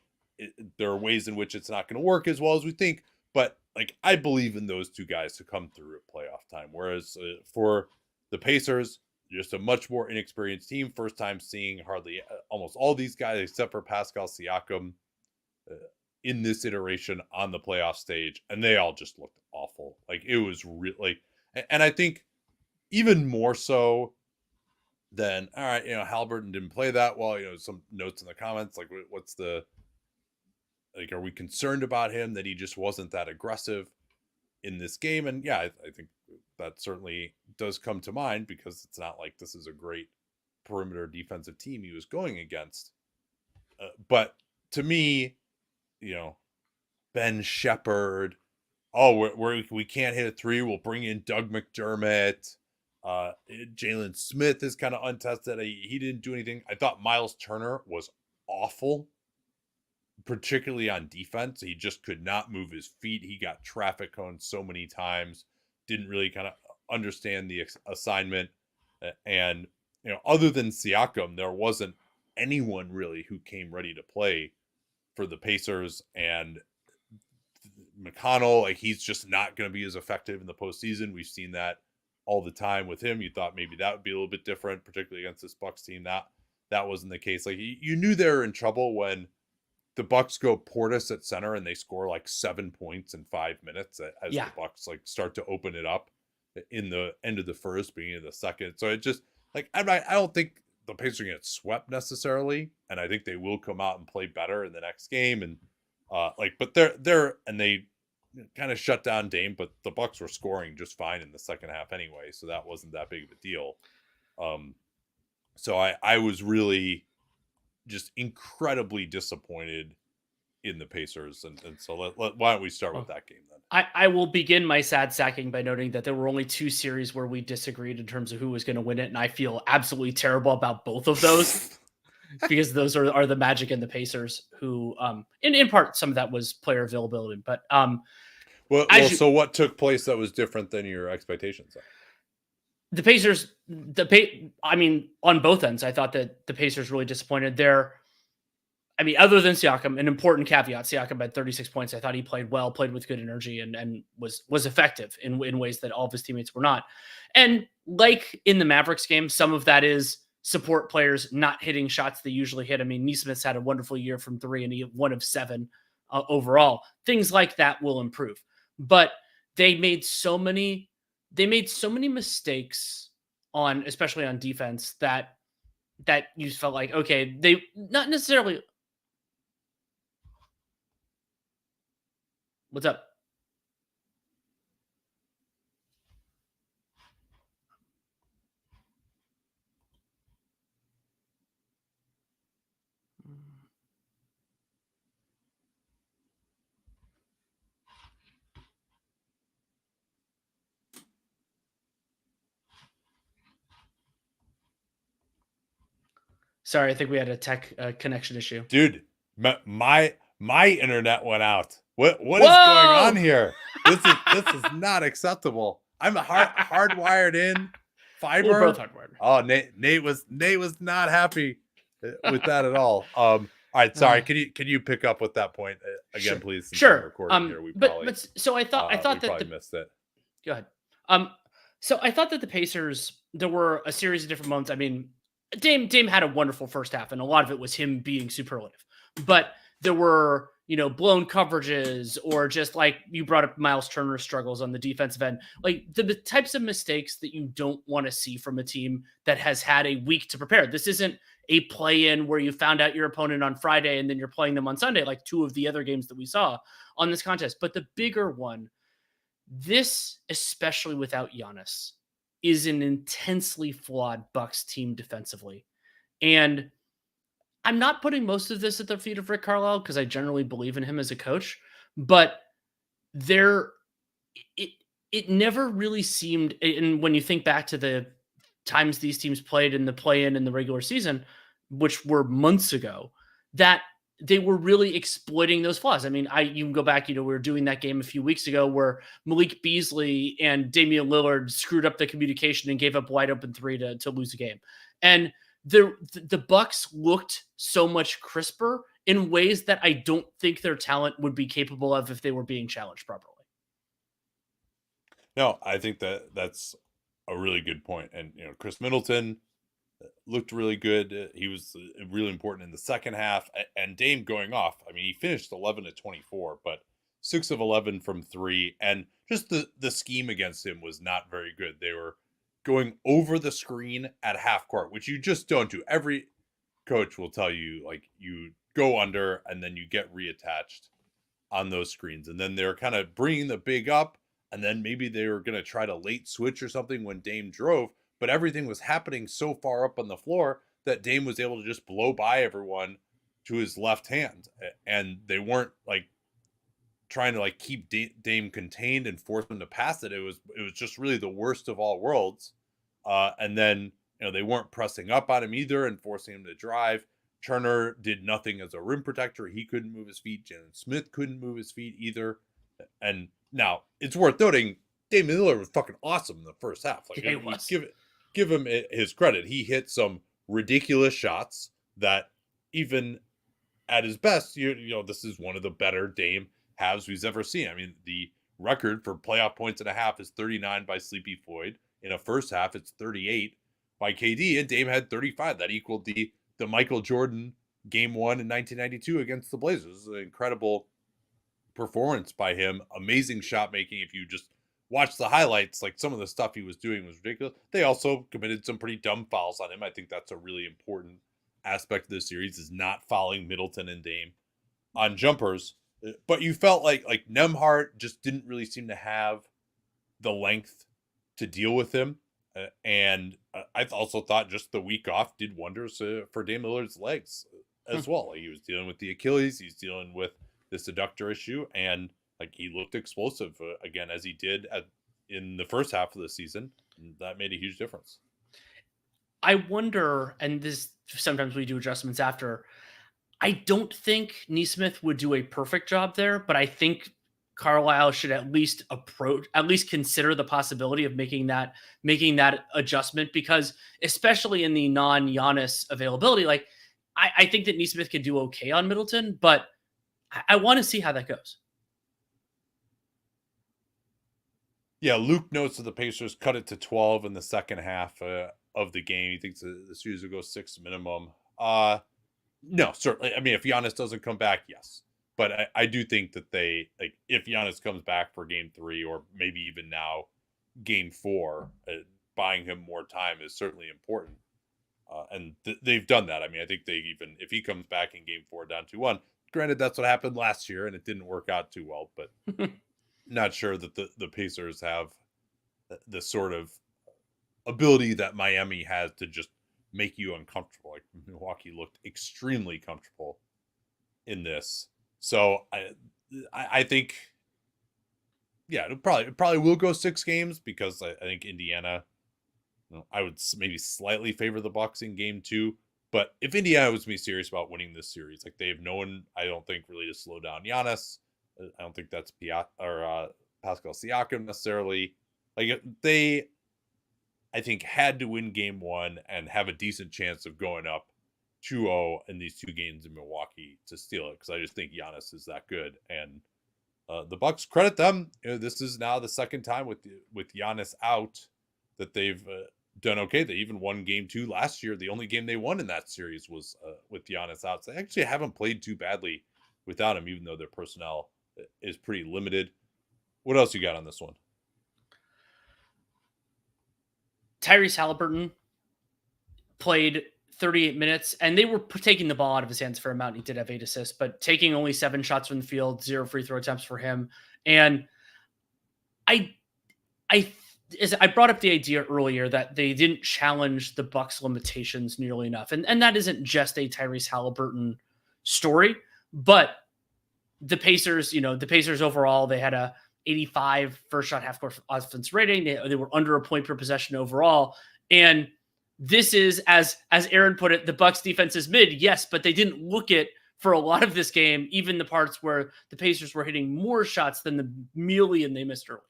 there are ways in which it's not going to work as well as we think. But like I believe in those 2 guys to come through at playoff time. Whereas for the Pacers, just a much more inexperienced team. First time seeing almost all these guys except for Pascal Siakam in this iteration on the playoff stage, and they all just looked awful. Like it was really, and I think even more so than, all right, Halliburton didn't play that well. Some notes in the comments like, what's the, like, are we concerned about him that he just wasn't that aggressive in this game? And yeah, I think that certainly does come to mind, because it's not like this is a great perimeter defensive team he was going against. But to me, Ben Shepherd, we can't hit a 3, we'll bring in Doug McDermott. Jalen Smith is kind of untested. He didn't do anything. I thought Miles Turner was awful, particularly on defense. He just could not move his feet. He got traffic coned so many times, didn't really kind of understand the assignment. And, other than Siakam, there wasn't anyone really who came ready to play for the Pacers. And McConnell, like, he's just not going to be as effective in the postseason. We've seen that all the time with him. You thought maybe that would be a little bit different, particularly against this Bucks team. That wasn't the case. Like, you knew they were in trouble when the Bucks go Portis at center and they score like 7 points in 5 minutes as Yeah. the Bucks like start to open it up in the end of the first, beginning of the second. So it just like I don't think the Pacers are gonna get swept necessarily, and I think they will come out and play better in the next game. And but they kind of shut down Dame, but the Bucks were scoring just fine in the second half anyway, so that wasn't that big of a deal. So I was really just incredibly disappointed in the Pacers, and so why don't we start with that game then? I will begin my sad sacking by noting that there were only 2 series where we disagreed in terms of who was going to win it, and I feel absolutely terrible about both of those because those are the Magic and the Pacers, who in part some of that was player availability, but so what took place that was different than your expectations? The Pacers, I mean, on both ends, I thought that the Pacers really disappointed there. I mean, other than Siakam, an important caveat, Siakam had 36 points. I thought he played well, played with good energy, and was effective in ways that all of his teammates were not. And like in the Mavericks game, some of that is support players not hitting shots they usually hit. I mean, Nesmith's had a wonderful year from 3, and he 1 of 7 overall. Things like that will improve. But they made so many mistakes especially on defense that you felt like, okay, they not necessarily. What's up? Sorry, I think we had a tech connection issue. Dude, my internet went out. What is going on here? This is not acceptable. I'm hardwired in fiber. We're both hardwired. Oh, Nate was not happy with that at all. All right, sorry. Can you pick up with that point again, Sure. please? Sure. Here, but so I thought that probably missed it. Go ahead. So I thought that the Pacers, there were a series of different moments. I mean, Dame had a wonderful first half, and a lot of it was him being superlative. But there were, blown coverages, or just like you brought up Miles Turner's struggles on the defensive end, like the types of mistakes that you don't want to see from a team that has had a week to prepare. This isn't a play-in where you found out your opponent on Friday and then you're playing them on Sunday, like 2 of the other games that we saw on this contest. But the bigger one, this, especially without Giannis, is an intensely flawed Bucks team defensively. And I'm not putting most of this at the feet of Rick Carlisle because I generally believe in him as a coach, but it never really seemed, and when you think back to the times these teams played in the play-in in the regular season, which were months ago, that they were really exploiting those flaws. I mean, you can go back, we were doing that game a few weeks ago where Malik Beasley and Damian Lillard screwed up the communication and gave up wide open 3 to lose a game. And the Bucks looked so much crisper in ways that I don't think their talent would be capable of if they were being challenged properly. No, I think that's a really good point. And, Chris Middleton looked really good. He was really important in the second half. And Dame going off, I mean, he finished 11 of 24, but 6 of 11 from 3. And just the scheme against him was not very good. They were going over the screen at half court, which you just don't do. Every coach will tell you, like, you go under and then you get reattached on those screens. And then they're kind of bringing the big up, and then maybe they were going to try to late switch or something when Dame drove. But everything was happening so far up on the floor that Dame was able to just blow by everyone to his left hand. And they weren't like trying to like keep Dame contained and force him to pass it. It was just really the worst of all worlds. And then, they weren't pressing up on him either and forcing him to drive. Turner did nothing as a rim protector. He couldn't move his feet. Jalen Smith couldn't move his feet either. And now it's worth noting, Damian Lillard was fucking awesome in the first half. Like, He was. Give him his credit. He hit some ridiculous shots that even at his best, this is one of the better Dame halves we've ever seen. I mean, the record for playoff points and a half is 39 by Sleepy Floyd. In a first half, it's 38 by KD, and Dame had 35. That equaled the Michael Jordan game 1 in 1992 against the Blazers. An incredible performance by him. Amazing shot making. If you just watch the highlights, like some of the stuff he was doing was ridiculous. They also committed some pretty dumb fouls on him. I think that's a really important aspect of this series, is not fouling Middleton and Dame on jumpers. But you felt like Nembhard just didn't really seem to have the length to deal with him. And I also thought just the week off did wonders for Dame Lillard's legs as well. Like, he was dealing with the Achilles, he's dealing with this adductor issue, and like he looked explosive again, as he did in the first half of the season. And that made a huge difference. I wonder, and this sometimes we do adjustments after. I don't think Nesmith would do a perfect job there, but I think Carlisle should at least consider the possibility of making that adjustment, because especially in the non-Giannis availability, like I think that Nesmith can do okay on Middleton, but I want to see how that goes. Yeah, Luke notes that the Pacers cut it to 12 in the second half of the game. He thinks the series will go 6 minimum. No, certainly. I mean, if Giannis doesn't come back, yes. But I do think that if Giannis comes back for game 3, or maybe even now game 4, buying him more time is certainly important. And they've done that. I mean, I think if he comes back in game 4 down 2-1, granted, that's what happened last year and it didn't work out too well, but not sure that the Pacers have the sort of ability that Miami has to just make you uncomfortable. Like, Milwaukee looked extremely comfortable in this. So I think, yeah, it probably will go 6 games, because I think Indiana, I would maybe slightly favor the Bucks in game 2. But if Indiana was me serious about winning this series, like, they have no one, I don't think, really to slow down Giannis. I don't think that's Pascal Siakam necessarily. Like, they, I think, had to win game 1 and have a decent chance of going up 2-0 in these 2 games in Milwaukee to steal it, because I just think Giannis is that good. And the Bucks, credit them. This is now the second time with Giannis out that they've done okay. They even won game 2 last year. The only game they won in that series was with Giannis out. So they actually haven't played too badly without him, even though their personnel is pretty limited. What else you got on this one? Tyrese Halliburton played 38 minutes, and they were taking the ball out of his hands for a amount. He did have 8 assists, but taking only 7 shots from the field, 0 free throw attempts for him. And I brought up the idea earlier that they didn't challenge the Bucks' limitations nearly enough. And that isn't just a Tyrese Halliburton story, but the Pacers overall, they had a 85 first shot half court offense rating. They were under a point per possession overall. And this is, as Aaron put it, the Bucks defense is mid. Yes, but they didn't look it for a lot of this game, even the parts where the Pacers were hitting more shots than the million they missed early.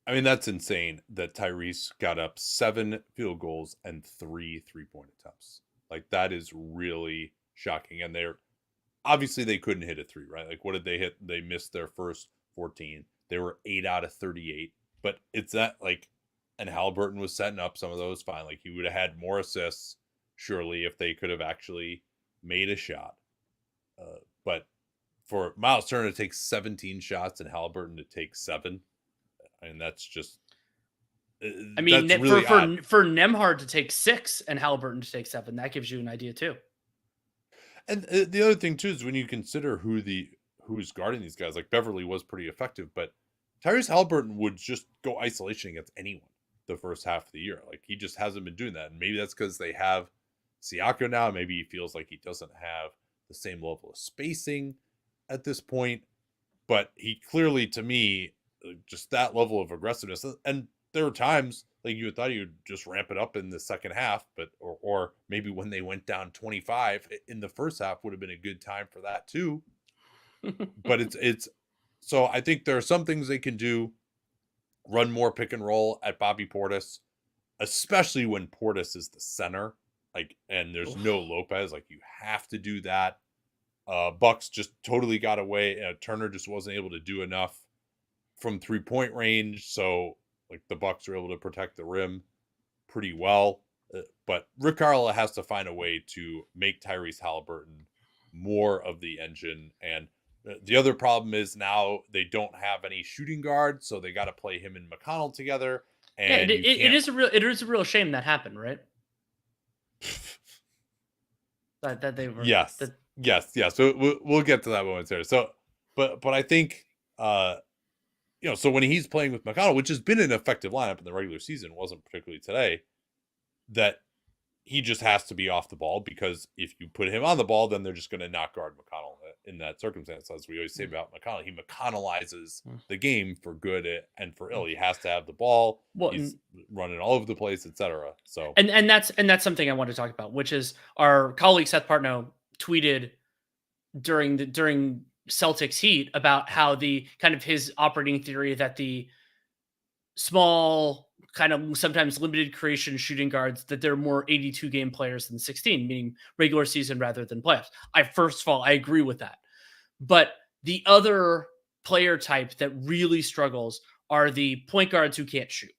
I mean, that's insane that Tyrese got up 7 field goals and 3 3-point attempts. Like, that is really shocking. And obviously they couldn't hit a 3, right? Like, what did they hit? They missed their first 14. They were 8 out of 38. But it's that, like, and Halliburton was setting up some of those fine. Like, he would have had more assists, surely, if they could have actually made a shot. But for Miles Turner to take 17 shots and Halliburton to take 7, and that's just, I mean, that's really for Nembhard to take 6 and Halliburton to take 7, that gives you an idea too. And the other thing too is when you consider who's guarding these guys, like Beverly was pretty effective, but Tyrese Halliburton would just go isolation against anyone the first half of the year. Like, he just hasn't been doing that. And maybe that's because they have Siakam now. Maybe he feels like he doesn't have the same level of spacing at this point. But he clearly, to me, just that level of aggressiveness. And there were times like you thought you would just ramp it up in the second half, but or maybe when they went down 25 in the first half would have been a good time for that too. But it's so I think there are some things they can do. Run more pick and roll at Bobby Portis, especially when Portis is the center, like, and there's no Lopez. Like, you have to do that. Bucks just totally got away. Turner just wasn't able to do enough from 3-point range, so like the Bucks were able to protect the rim pretty well. But Rick Carlisle has to find a way to make Tyrese Halliburton more of the engine. And the other problem is now they don't have any shooting guards, so they got to play him and McConnell together. Yeah, And you it can't. is a real shame that happened, right? That they were Yes, that yes, yes. So we'll get to that momentarily. So, but I think so when he's playing with McConnell, which has been an effective lineup in the regular season, wasn't particularly today, that he just has to be off the ball, because if you put him on the ball, then they're just going to not guard McConnell in that circumstance. As we always say about McConnell, he McConnellizes the game for good and for ill. He has to have the ball. well, He's running all over the place, etc. So and that's something I want to talk about, which is our colleague Seth Partnow tweeted during Celtics Heat about how the kind of his operating theory that the small, kind of sometimes limited creation shooting guards, that they're more 82 game players than 16, meaning regular season rather than playoffs. First of all, I agree with that. But the other player type that really struggles are the point guards who can't shoot.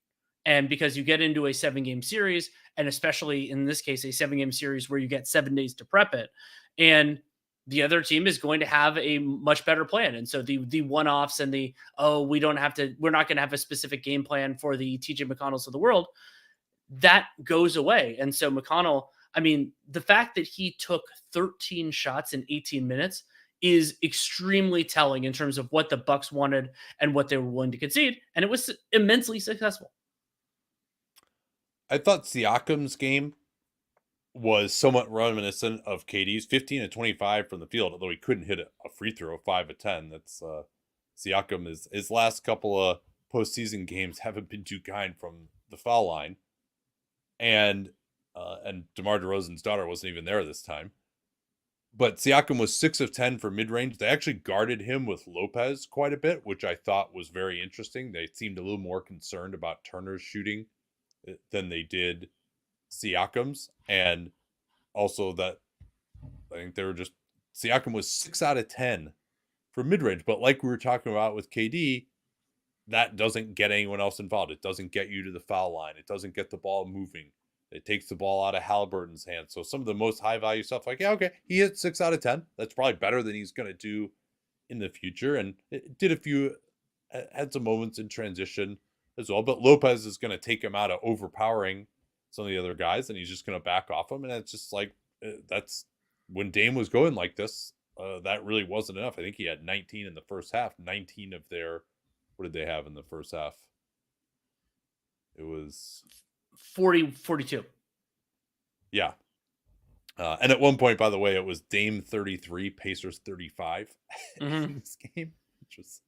And because you get into a 7-game series, and especially in this case, a 7-game series where you get 7 days to prep it, and the other team is going to have a much better plan. And so the one-offs and we're not going to have a specific game plan for the TJ McConnells of the world, that goes away. And so McConnell, I mean, the fact that he took 13 shots in 18 minutes is extremely telling in terms of what the Bucks wanted and what they were willing to concede. And it was immensely successful. I thought Siakam's game was somewhat reminiscent of KD's 15 and 25 from the field, although he couldn't hit a free throw 5 of 10. That's Siakam his last couple of postseason games haven't been too kind from the foul line. And DeMar DeRozan's daughter wasn't even there this time. But Siakam was 6 of 10 for mid-range. They actually guarded him with Lopez quite a bit, which I thought was very interesting. They seemed a little more concerned about Turner's shooting than they did Siakam's. And also that I think they were just, Siakam was 6 out of 10 for mid-range. But like we were talking about with KD, that doesn't get anyone else involved. It doesn't get you to the foul line. It doesn't get the ball moving. It takes the ball out of Halliburton's hands. So some of the most high-value stuff, like, yeah, okay, he hit 6 out of 10. That's probably better than he's going to do in the future. And it did had some moments in transition as well. But Lopez is going to take him out of overpowering some of the other guys, and he's just going to back off him. And it's just like, that's when Dame was going like this, that really wasn't enough. I think he had 19 in the first half, 19 of their, what did they have in the first half? It was 42. Yeah. And at one point, by the way, it was Dame 33, Pacers 35 in this game, which was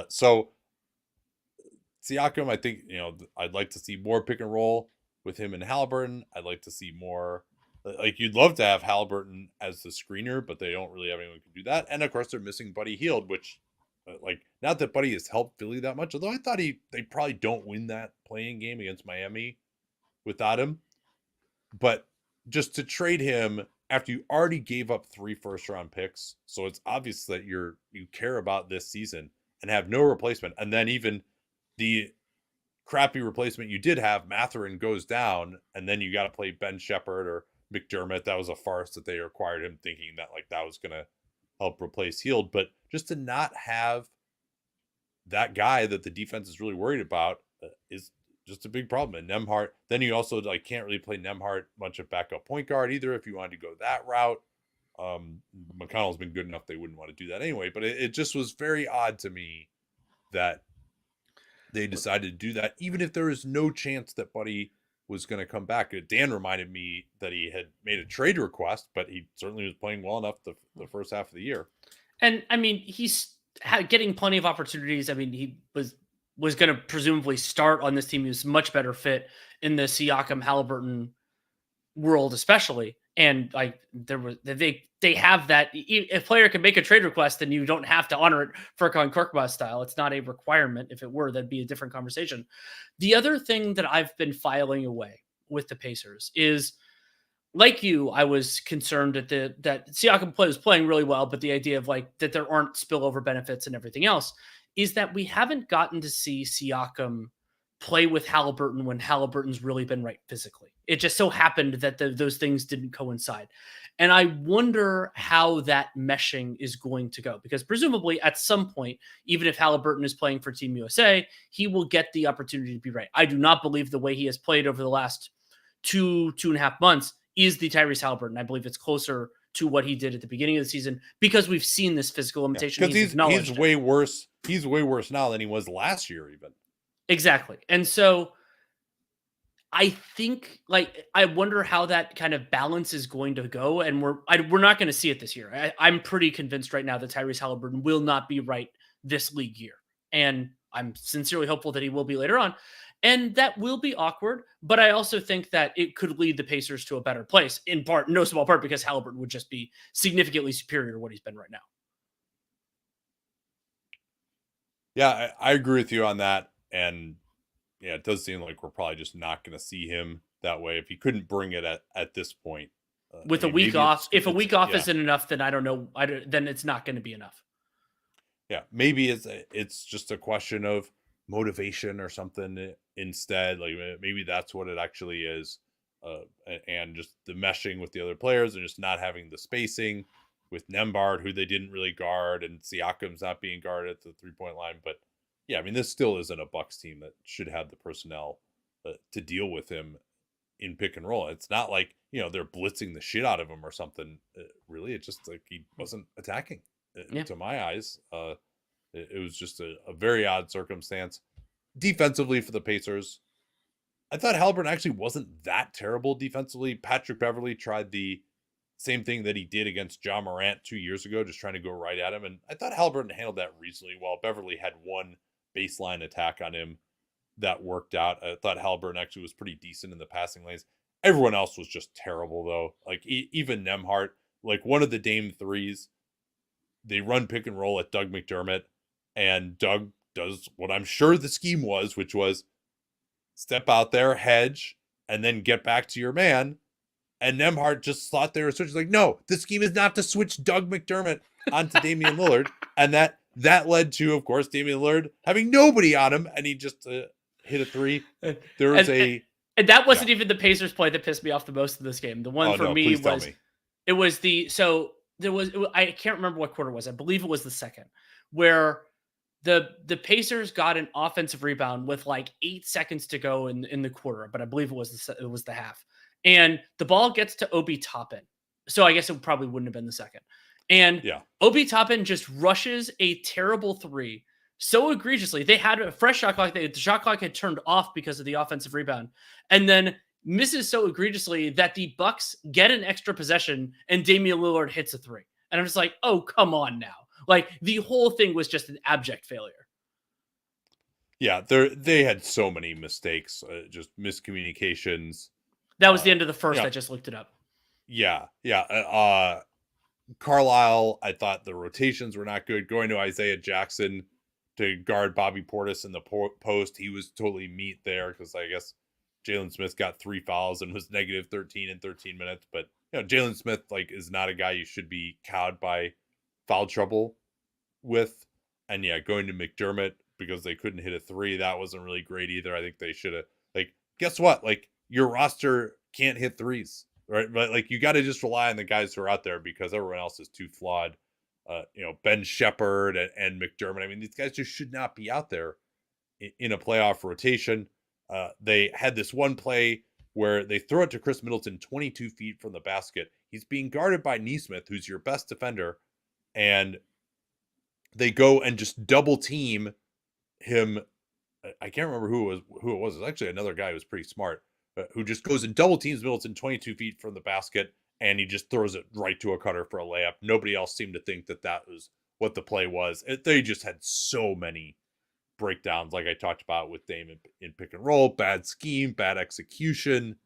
so Siakam, I think, I'd like to see more pick and roll with him and Halliburton. I'd like to see more, like, you'd love to have Halliburton as the screener, but they don't really have anyone who can do that. And of course, they're missing Buddy Hield, which, not that Buddy has helped Philly that much, although I thought they probably don't win that playing game against Miami without him. But just to trade him after you already gave up 3 first-round picks, so it's obvious that you care about this season, and have no replacement, and then even the crappy replacement you did have, Mathurin, goes down, and then you got to play Ben Shepherd or McDermott. That was a farce that they acquired him thinking that that was going to help replace Hield. But just to not have that guy that the defense is really worried about is just a big problem. And Nembhard, then you also can't really play Nembhard much of backup point guard either if you wanted to go that route. McConnell's been good enough they wouldn't want to do that anyway. But it just was very odd to me that they decided to do that, even if there was no chance that Buddy was going to come back. Dan reminded me that he had made a trade request, but he certainly was playing well enough the first half of the year. And I mean, he's getting plenty of opportunities. I mean, he was going to presumably start on this team. He was much better fit in the Siakam Halliburton world, especially. And they have that. If a player can make a trade request, then you don't have to honor it Furkan Korkmaz style. It's not a requirement. If it were, that'd be a different conversation. The other thing that I've been filing away with the Pacers is, like you, I was concerned that Siakam was playing really well, but the idea of that there aren't spillover benefits and everything else is that we haven't gotten to see Siakam play with Halliburton when Halliburton's really been right physically. It just so happened that those things didn't coincide. And I wonder how that meshing is going to go, because presumably at some point, even if Halliburton is playing for Team USA, he will get the opportunity to be right. I do not believe the way he has played over the last 2.5 months is the Tyrese Halliburton. I believe it's closer to what he did at the beginning of the season, because we've seen this physical limitation. Because he's way worse. He's way worse now than he was last year, even. Exactly. And so I think, like, I wonder how that kind of balance is going to go, and we're not going to see it this year. I'm pretty convinced right now that Tyrese Halliburton will not be right this league year, and I'm sincerely hopeful that he will be later on, and that will be awkward. But I also think that it could lead the Pacers to a better place, in part, no small part, because Halliburton would just be significantly superior to what he's been right now. Yeah, I agree with you on that, and yeah, it does seem like we're probably just not going to see him that way if he couldn't bring it at this point. With a week off, if a week off isn't enough, then I don't know. Then it's not going to be enough. Yeah, maybe it's just a question of motivation or something instead. Like maybe that's what it actually is, and just the meshing with the other players and just not having the spacing with Nembhard, who they didn't really guard, and Siakam's not being guarded at the 3-point line, but. Yeah, I mean, this still isn't a Bucks team that should have the personnel to deal with him in pick and roll. It's not like, they're blitzing the shit out of him or something. Really, it's just like he wasn't attacking. To my eyes, it was just a very odd circumstance. Defensively for the Pacers, I thought Halliburton actually wasn't that terrible defensively. Patrick Beverley tried the same thing that he did against John Morant 2 years ago, just trying to go right at him. And I thought Halliburton handled that reasonably well. Beverley had one baseline attack on him that worked out. I thought Halliburton actually was pretty decent in the passing lanes. Everyone else was just terrible, though. Like, even Nembhard, like one of the Dame threes, they run pick and roll at Doug McDermott, and Doug does what I'm sure the scheme was, which was step out there, hedge, and then get back to your man. And Nembhard just thought they were switching. Like, no, the scheme is not to switch Doug McDermott onto Damian Lillard. And that led to, of course, Damian Lillard having nobody on him, and he just hit a three. There was and that wasn't even the Pacers play that pissed me off the most in this game. The one me was, it was I can't remember what quarter it was. I believe it was the second, where the Pacers got an offensive rebound with like 8 seconds to go in the quarter, but I believe it was the half, and the ball gets to Obi Toppin. So I guess it probably wouldn't have been the second. And Obi Toppin just rushes a terrible three so egregiously. They had a fresh shot clock. The shot clock had turned off because of the offensive rebound, and then misses so egregiously that the Bucks get an extra possession and Damian Lillard hits a three. And I'm just like, oh, come on now. Like, the whole thing was just an abject failure. Yeah, they had so many mistakes, just miscommunications. That was the end of the first. I just looked it up. Yeah. Carlisle, I thought the rotations were not good. Going to Isaiah Jackson to guard Bobby Portis in the post, he was totally meat there because I guess Jalen Smith got 3 fouls and was negative 13 in 13 minutes. But Jalen Smith is not a guy you should be cowed by foul trouble with. And going to McDermott because they couldn't hit a three, that wasn't really great either. I think they should have guess what? Your roster can't hit threes. Right, but you got to just rely on the guys who are out there because everyone else is too flawed. Ben Shepherd and McDermott. I mean, these guys just should not be out there in a playoff rotation. They had this one play where they throw it to Chris Middleton 22 feet from the basket. He's being guarded by Nesmith, who's your best defender, and they go and just double team him. I can't remember who it was. It was actually another guy who was pretty smart. Who just goes and double teams Middleton 22 feet from the basket, and he just throws it right to a cutter for a layup. Nobody else seemed to think that was what the play was. They just had so many breakdowns, like I talked about with Dame in pick and roll, bad scheme, bad execution.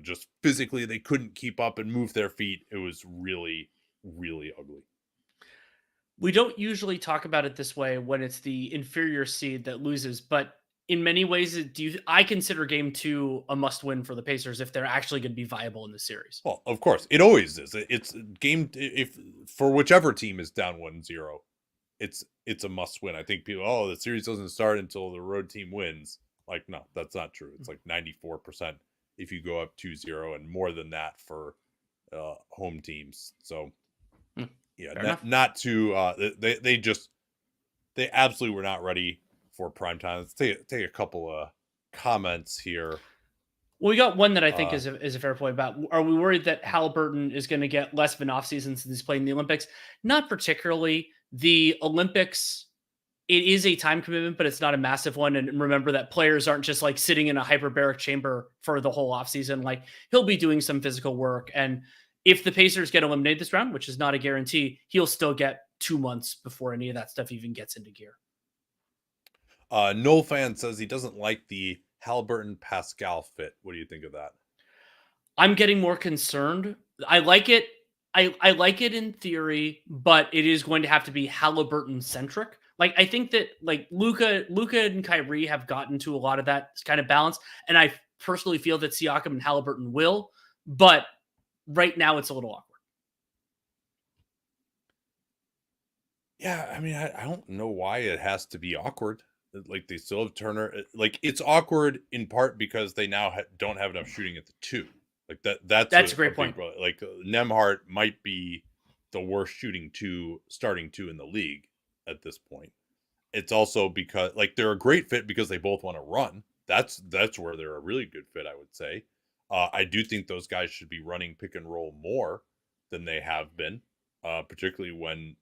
Just physically they couldn't keep up and move their feet. It was really, really ugly. We don't usually talk about it this way when it's the inferior seed that loses, but in many ways, I consider game 2 a must-win for the Pacers if they're actually going to be viable in the series. Well, of course, it always is. It's game if for whichever team is down 1-0, it's a must win. I think people, the series doesn't start until the road team wins. Like, no, that's not true. It's like 94% if you go up 2-0 and more than that for home teams. So yeah, not to they absolutely were not ready for prime time. Let's take a couple of comments here. Well, we got one that I think is a fair point about, are we worried that Halliburton is going to get less of an offseason since he's playing the Olympics? Not particularly. The Olympics, it is a time commitment, but it's not a massive one. And remember that players aren't just like sitting in a hyperbaric chamber for the whole offseason. Like, he'll be doing some physical work. And if the Pacers get eliminated this round, which is not a guarantee, he'll still get 2 months before any of that stuff even gets into gear. Noel Fan says he doesn't like the Halliburton Pascal fit. What do you think of that? I'm getting more concerned. I like it. I like it in theory, but it is going to have to be Halliburton centric. Like, I think that like Luka and Kyrie have gotten to a lot of that kind of balance, and I personally feel that Siakam and Halliburton will, but right now it's a little awkward. Yeah, I mean, I don't know why it has to be awkward. Like, they still have Turner. Like, it's awkward in part because they now don't have enough shooting at the 2. Like, that's a great point. Like, Nembhard might be the worst starting 2 in the league at this point. It's also because, like, they're a great fit because they both want to run. That's where they're a really good fit, I would say. I do think those guys should be running pick and roll more than they have been, particularly when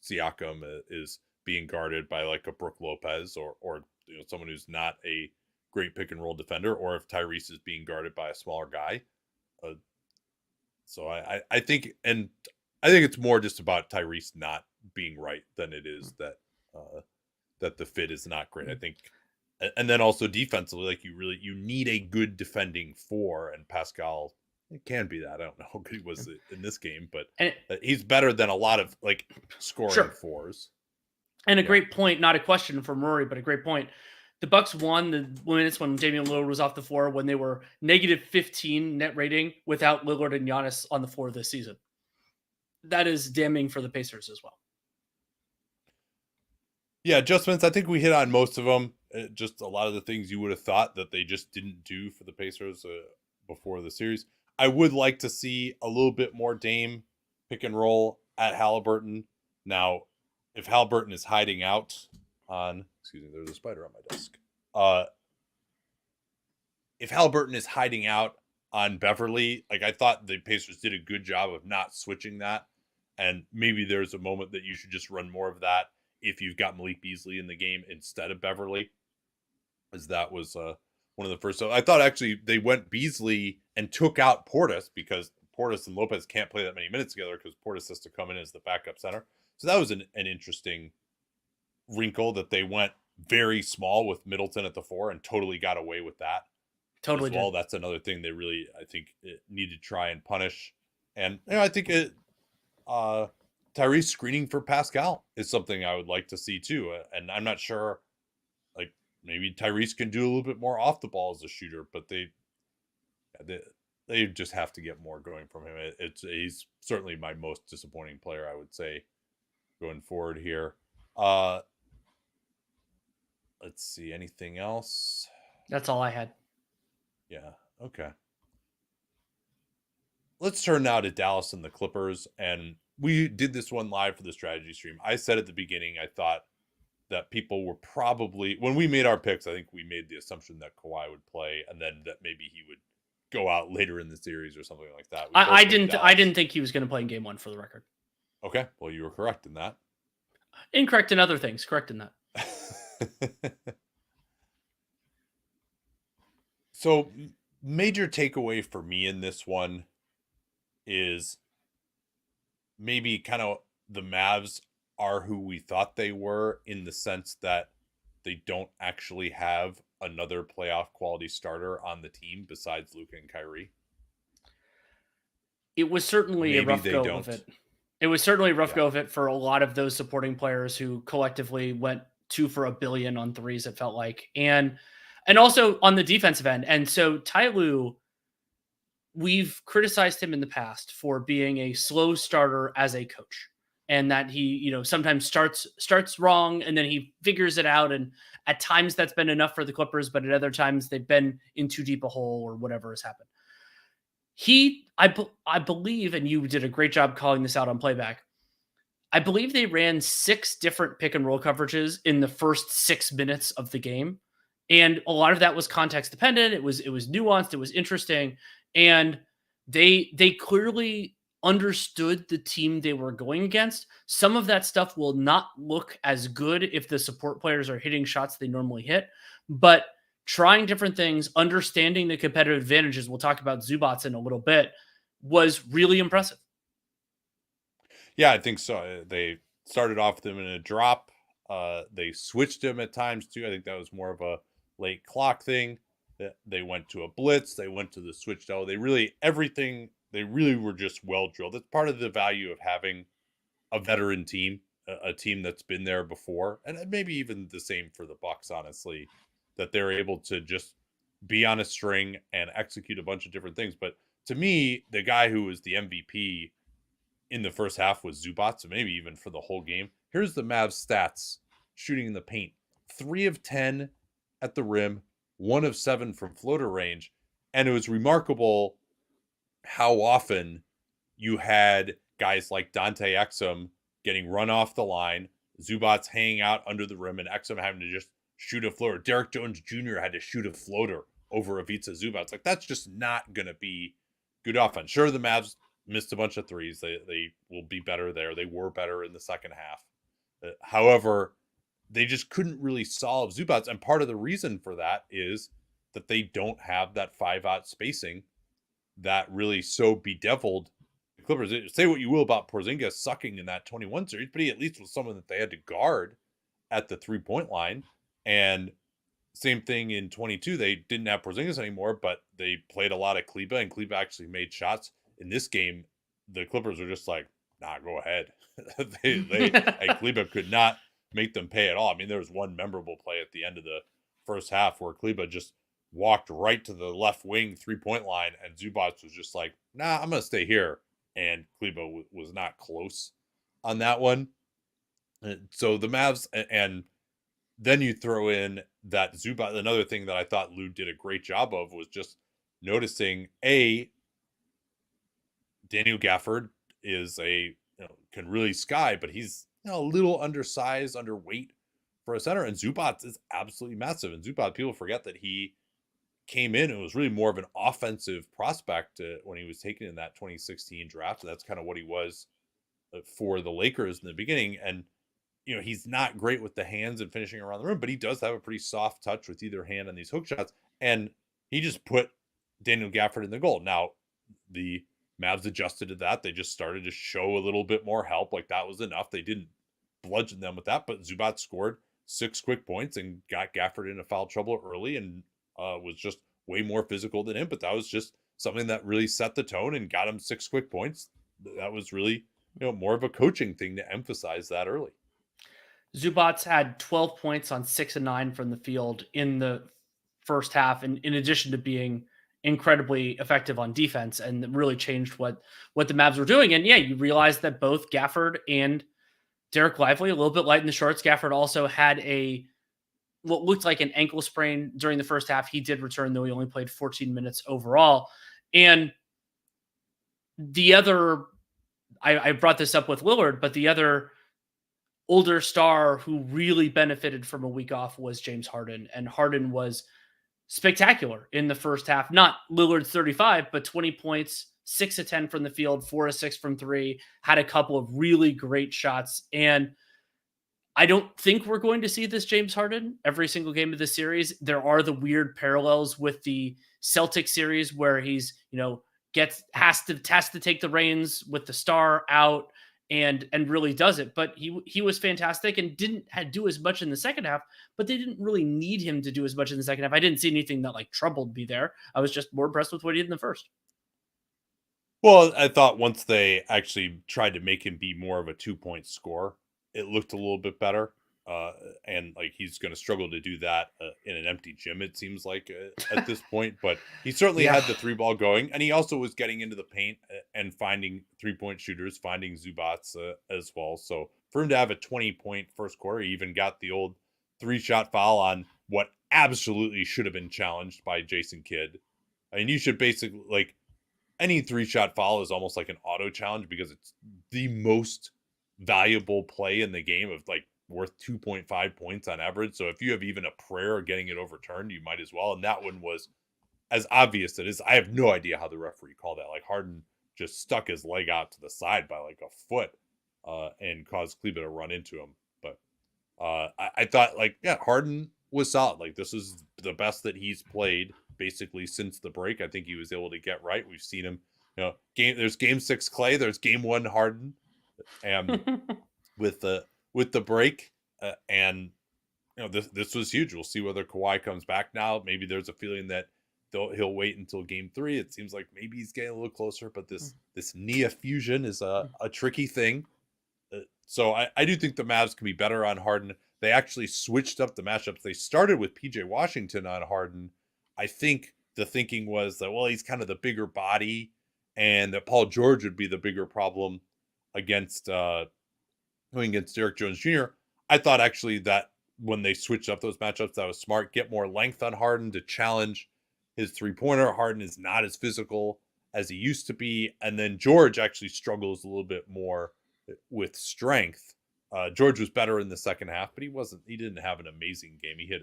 Siakam is being guarded by like a Brook Lopez or someone who's not a great pick and roll defender, or if Tyrese is being guarded by a smaller guy. So I think it's more just about Tyrese not being right than it is that the fit is not great. I think, and then also defensively, like you need a good defending 4, and Pascal, it can be that. I don't know how good he was in this game, but he's better than a lot of like scoring 4s. And a great point, not a question from Rory, but a great point. The Bucks won the minutes when Damian Lillard was off the floor when they were -15 net rating without Lillard and Giannis on the floor this season. That is damning for the Pacers as well. Yeah, adjustments. I think we hit on most of them. Just a lot of the things you would have thought that they just didn't do for the Pacers before the series. I would like to see a little bit more Dame pick and roll at Halliburton. Now, if Halliburton is hiding out on, excuse me, there's a spider on my desk. If Halliburton is hiding out on Beverly, like, I thought the Pacers did a good job of not switching that. And maybe there's a moment that you should just run more of that if you've got Malik Beasley in the game instead of Beverly, as that was one of the first. So I thought actually they went Beasley and took out Portis because Portis and Lopez can't play that many minutes together because Portis has to come in as the backup center. So that was an interesting wrinkle that they went very small with Middleton at the 4 and totally got away with that. Totally. Well, that's another thing they really, I think, need to try and punish. And I think Tyrese screening for Pascal is something I would like to see too. And I'm not sure, like, maybe Tyrese can do a little bit more off the ball as a shooter, but they just have to get more going from him. He's certainly my most disappointing player, I would say, going forward here. Let's see, anything else? That's all I had. Yeah, okay. Let's turn now to Dallas and the Clippers, and we did this one live for the strategy stream. I said at the beginning, I thought that people were probably, when we made our picks, I think we made the assumption that Kawhi would play, and then that maybe he would go out later in the series or something like that. I didn't think he was going to play in game 1, for the record. Okay, well, you were correct in that. Incorrect in other things. Correct in that. So, major takeaway for me in this one is maybe kind of the Mavs are who we thought they were, in the sense that they don't actually have another playoff quality starter on the team besides Luka and Kyrie. It was certainly a rough go of it. It was certainly a rough go of it for a lot of those supporting players who collectively went 2 for $1 billion on threes, it felt like. And also on the defensive end. And so Ty Lue, we've criticized him in the past for being a slow starter as a coach. and that he, sometimes starts wrong and then he figures it out. And at times that's been enough for the Clippers, but at other times they've been in too deep a hole or whatever has happened. I believe, and you did a great job calling this out on playback, I believe they ran 6 different pick and roll coverages in the first 6 minutes of the game. And a lot of that was context dependent. It was nuanced. It was interesting. And they clearly understood the team they were going against. Some of that stuff will not look as good if the support players are hitting shots they normally hit. But trying different things, understanding the competitive advantages, we'll talk about Zubats in a little bit, was really impressive. Yeah, I think so. They started off with him in a drop. They switched him at times too. I think that was more of a late clock thing. They went to a blitz. They went to the switch double. They really were just well drilled. That's part of the value of having a veteran team, a team that's been there before, and maybe even the same for the Bucks, honestly, that they're able to just be on a string and execute a bunch of different things. But to me, the guy who was the MVP in the first half was Zubats, maybe even for the whole game. Here's the Mavs stats shooting in the paint: 3 of 10 at the rim, 1 of 7 from floater range. And it was remarkable how often you had guys like Dante Exum getting run off the line, Zubats hanging out under the rim, and Exum having to just shoot a floater. Derek Jones Jr. had to shoot a floater over Ivica Zubats. Like, that's just not going to be good offense. Sure, the Mavs missed a bunch of threes. They will be better there. They were better in the second half. However, they just couldn't really solve Zubats. And part of the reason for that is that they don't have that 5-out spacing that really so bedeviled the Clippers. Say what you will about Porzingis sucking in that 21 series, but he at least was someone that they had to guard at the 3-point line. And same thing in 22. They didn't have Porzingis anymore, but they played a lot of Kleber, and Kleber actually made shots. In this game, the Clippers were just like, nah, go ahead. Kleber could not make them pay at all. I mean, there was one memorable play at the end of the first half where Kleber just walked right to the left wing 3-point line, and Zubats was just like, nah, I'm going to stay here. And Kleber was not close on that one. And so the Mavs, and then you throw in that Zubats. Another thing that I thought Lou did a great job of was just noticing, Daniel Gafford is can really sky, but he's a little undersized, underweight for a center. And Zubats is absolutely massive. And Zubats, people forget that he came in and was really more of an offensive prospect when he was taken in that 2016 draft. And that's kind of what he was for the Lakers in the beginning. And, he's not great with the hands and finishing around the rim, but he does have a pretty soft touch with either hand on these hook shots. And he just put Daniel Gafford in the goal. Now, the Mavs adjusted to that. They just started to show a little bit more help. Like, that was enough. They didn't bludgeon them with that, but Zubats scored 6 quick points and got Gafford into foul trouble early, and was just way more physical than him. But that was just something that really set the tone and got him 6 quick points. That was really, more of a coaching thing to emphasize that early. Zubats had 12 points on 6 of 9 from the field in the first half, and in addition to being incredibly effective on defense, and really changed what the Mavs were doing. And yeah, you realize that both Gafford and Derek Lively, a little bit light in the shorts. Gafford also had what looked like an ankle sprain during the first half. He did return, though he only played 14 minutes overall. And the other, I brought this up with Lillard, but the other older star who really benefited from a week off was James Harden. And Harden was spectacular in the first half. Not Lillard's 35, but 20 points, 6 of 10 from the field, 4 of 6 from 3, had a couple of really great shots. And I don't think we're going to see this James Harden every single game of this series. There are the weird parallels with the Celtics series where he's, has to take the reins with the star out and really does it. But he was fantastic and didn't do as much in the second half, but they didn't really need him to do as much in the second half. I didn't see anything that troubled me there. I was just more impressed with what he did in the first. Well, I thought once they actually tried to make him be more of a 2-point scorer, it looked a little bit better. and like he's going to struggle to do that in an empty gym, it seems like at this point. But he certainly Yeah. had the 3-ball going, and he also was getting into the paint and finding 3-point shooters, finding Zubats as well. So for him to have a 20-point first quarter, he even got the old 3-shot foul on what absolutely should have been challenged by Jason Kidd. I mean, you should basically like any 3-shot foul is almost like an auto challenge because it's the most valuable play in the game of like worth 2.5 points on average. So if you have even a prayer of getting it overturned, you might as well. And that one was as obvious as it is. I have no idea how the referee called that. Like Harden just stuck his leg out to the side by like a foot and caused Kleba to run into him. But I thought like, yeah, Harden was solid. Like this is the best that he's played basically since the break. I think he was able to get right. We've seen him, there's game 6 Clay, there's game 1 Harden. And with the break, and this was huge. We'll see whether Kawhi comes back now. Maybe there's a feeling that he'll wait until game 3. It seems like maybe he's getting a little closer, but this knee fusion is a tricky thing. So I do think the Mavs can be better on Harden. They actually switched up the matchups. They started with PJ Washington on Harden. I think the thinking was that, well, he's kind of the bigger body and that Paul George would be the bigger problem against going against Derrick Jones Jr. I thought actually that when they switched up those matchups, that was smart. Get more length on Harden to challenge his 3-pointer. Harden is not as physical as he used to be. And then George actually struggles a little bit more with strength. George was better in the second half, but he didn't have an amazing game. He hit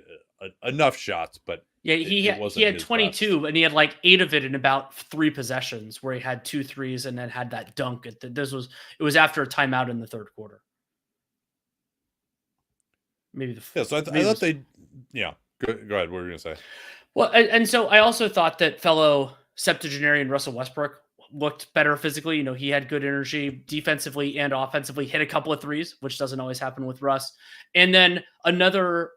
enough shots, but yeah, he had 22, and he had like 8 of it in about 3 possessions where he had 2 threes and then had that dunk. It was after a timeout in the third quarter. Maybe the so I thought they go ahead. What were you gonna say? Well, and so I also thought that fellow septuagenarian Russell Westbrook looked better physically. He had good energy defensively and offensively, hit a couple of threes, which doesn't always happen with Russ. And then another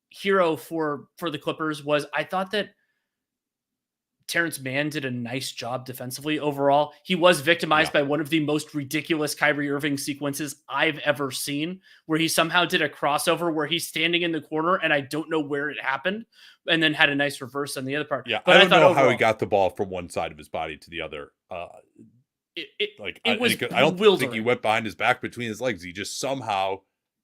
hero for the Clippers was, I thought that Terrence Mann did a nice job defensively overall. He was victimized by one of the most ridiculous Kyrie Irving sequences I've ever seen, where he somehow did a crossover where he's standing in the corner and I don't know where it happened, and then had a nice reverse on the other part. Yeah, but I don't know how he got the ball from one side of his body to the other. It was I don't think he went behind his back between his legs. He just somehow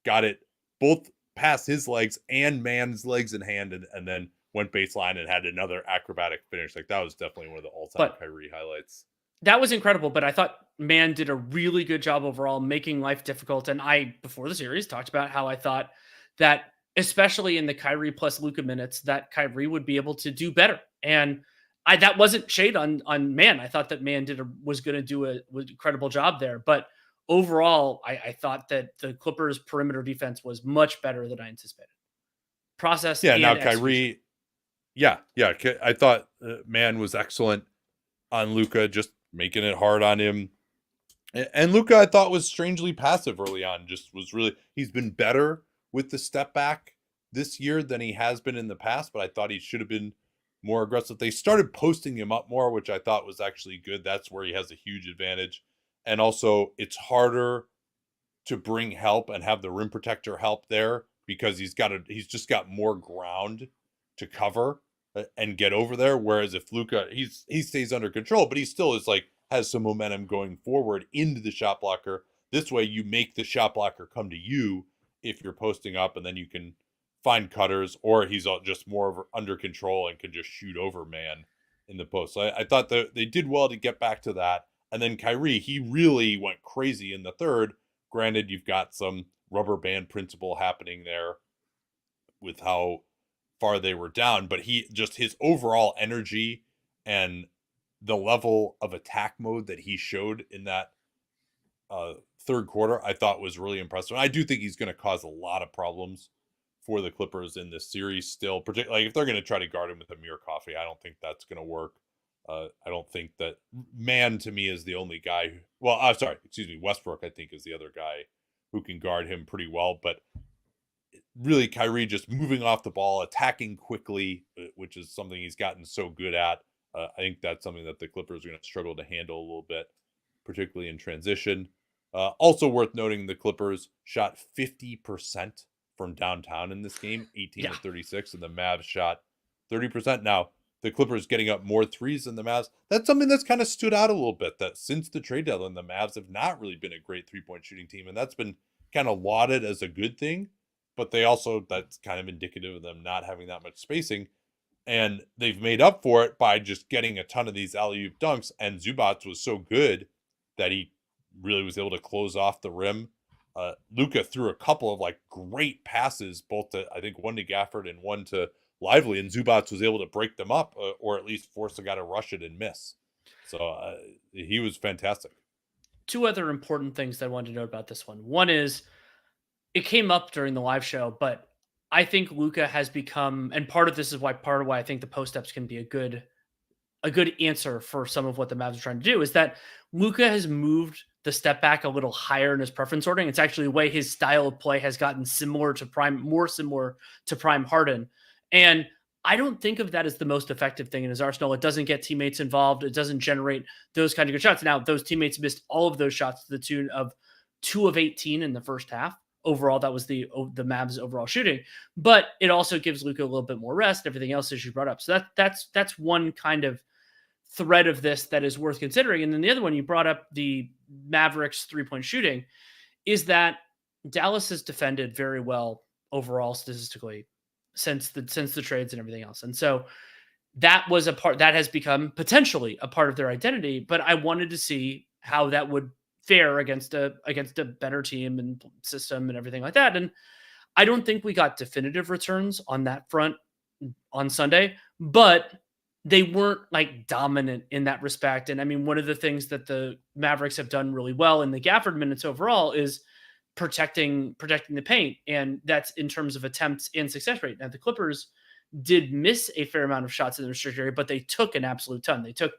got it both past his legs and Mann's legs in hand, and then went baseline and had another acrobatic finish. Like that was definitely one of the all-time Kyrie highlights. That was incredible, but I thought Mann did a really good job overall making life difficult. And I, before the series, talked about how I thought that, especially in the Kyrie plus Luka minutes, that Kyrie would be able to do better. And that wasn't shade on Mann. I thought that Mann was going to do an incredible job there. But overall, I thought that the Clippers' perimeter defense was much better than I anticipated. Process. Yeah, now Kyrie. Yeah. I thought Mann was excellent on Luka, just making it hard on him. And Luka, I thought, was strangely passive early on. He's been better with the step back this year than he has been in the past, but I thought he should have been more aggressive. They started posting him up more, which I thought was actually good. That's where he has a huge advantage. And also, it's harder to bring help and have the rim protector help there because he's just got more ground to cover and get over there. Whereas if Luka, he stays under control, but he still has some momentum going forward into the shot blocker. This way you make the shot blocker come to you if you're posting up, and then you can find cutters, or he's just more under control and can just shoot over Mann in the post. So I thought that they did well to get back to that. And then Kyrie, he really went crazy in the third. Granted, you've got some rubber band principle happening there with how far they were down, but his overall energy and the level of attack mode that he showed in that third quarter, I thought was really impressive. And I do think he's going to cause a lot of problems for the Clippers in this series still, particularly if they're going to try to guard him with Amir Coffey. I don't think that's going to work. I don't think that Mann, to me, is the only guy Westbrook, I think, is the other guy who can guard him pretty well. But really, Kyrie just moving off the ball, attacking quickly, which is something he's gotten so good at. I think that's something that the Clippers are going to struggle to handle a little bit, particularly in transition. Also worth noting, the Clippers shot 50% from downtown in this game, 18 Yeah. to 36, and the Mavs shot 30%. Now, the Clippers getting up more threes than the Mavs. That's something that's kind of stood out a little bit, that since the trade deadline, the Mavs have not really been a great three-point shooting team, and that's been kind of lauded as a good thing, but that's kind of indicative of them not having that much spacing. And they've made up for it by just getting a ton of these alley-oop dunks, and Zubats was so good that he really was able to close off the rim. Luka threw a couple of like great passes, both to, I think, one to Gafford and one to Lively, and Zubats was able to break them up, or at least force a guy to rush it and miss. So he was fantastic. Two other important things that I wanted to note about this one. One is it came up during the live show, but I think Luka has become, and part of why I think the post ups can be a good answer for some of what the Mavs are trying to do, is that Luka has moved the step back a little higher in his preference ordering. It's actually the way his style of play has gotten more similar to Prime Harden. And I don't think of that as the most effective thing in his arsenal. It doesn't get teammates involved. It doesn't generate those kind of good shots. Now, those teammates missed all of those shots to the tune of 2 of 18 in the first half. Overall, that was the Mavs overall shooting, but it also gives Luka a little bit more rest. Everything else, as you brought up, so that's one kind of thread of this that is worth considering. And then the other one you brought up, the Mavericks 3-point shooting, is that Dallas has defended very well overall statistically since the trades and everything else. And so that was a part that has become potentially a part of their identity, but I wanted to see how that would fare against a better team and system and everything like that. And I don't think we got definitive returns on that front on Sunday, but they weren't like dominant in that respect. And I mean, one of the things that the Mavericks have done really well in the Gafford minutes overall is protecting the paint. And that's in terms of attempts and success rate. Now the Clippers did miss a fair amount of shots in the restricted area, but they took an absolute ton. They took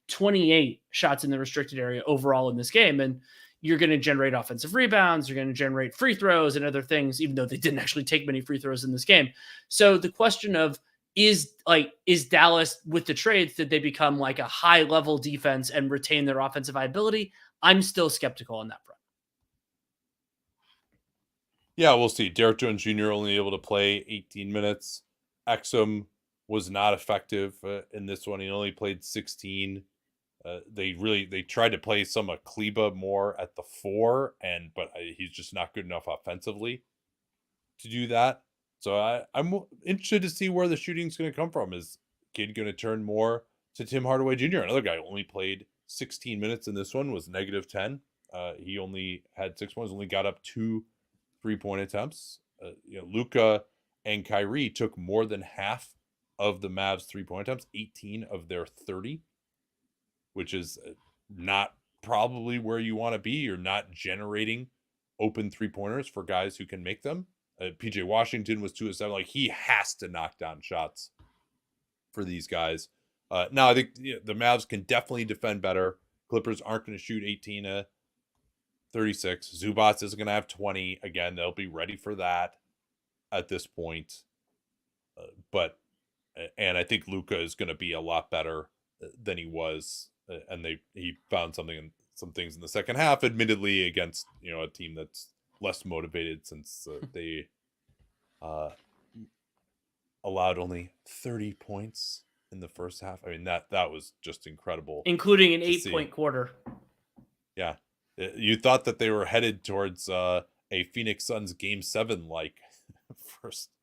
28 shots in the restricted area overall in this game. And you're going to generate offensive rebounds. You're going to generate free throws and other things, even though they didn't actually take many free throws in this game. So the question of, is Dallas, with the trades, did they become like a high level defense and retain their offensive viability? I'm still skeptical on that front. Yeah, we'll see. Derek Jones Jr. only able to play 18 minutes. Exum was not effective in this one. He only played 16. They tried to play some Kleba more at the 4, but he's just not good enough offensively to do that. So I'm interested to see where the shooting's going to come from. Is kid going to turn more to Tim Hardaway Jr.? Another guy who only played 16 minutes in this one, was -10. He only had 6 points, only got up 2 3-point attempts. Luka and Kyrie took more than half of the Mavs 3-point attempts, 18 of their 30, which is not probably where you want to be. You're not generating open 3-pointers for guys who can make them. PJ Washington was 2 of 7. Like, he has to knock down shots for these guys. Now, I think the Mavs can definitely defend better. Clippers aren't going to shoot 18 to 36. Zubats is going to have 20. Again, they'll be ready for that at this point. And I think Luka is going to be a lot better than he was. And he found some things in the second half, admittedly, against a team that's less motivated, since they allowed only 30 points in the first half. I mean, that was just incredible, including an 8-point quarter. Yeah, you thought that they were headed towards a Phoenix Suns Game 7 like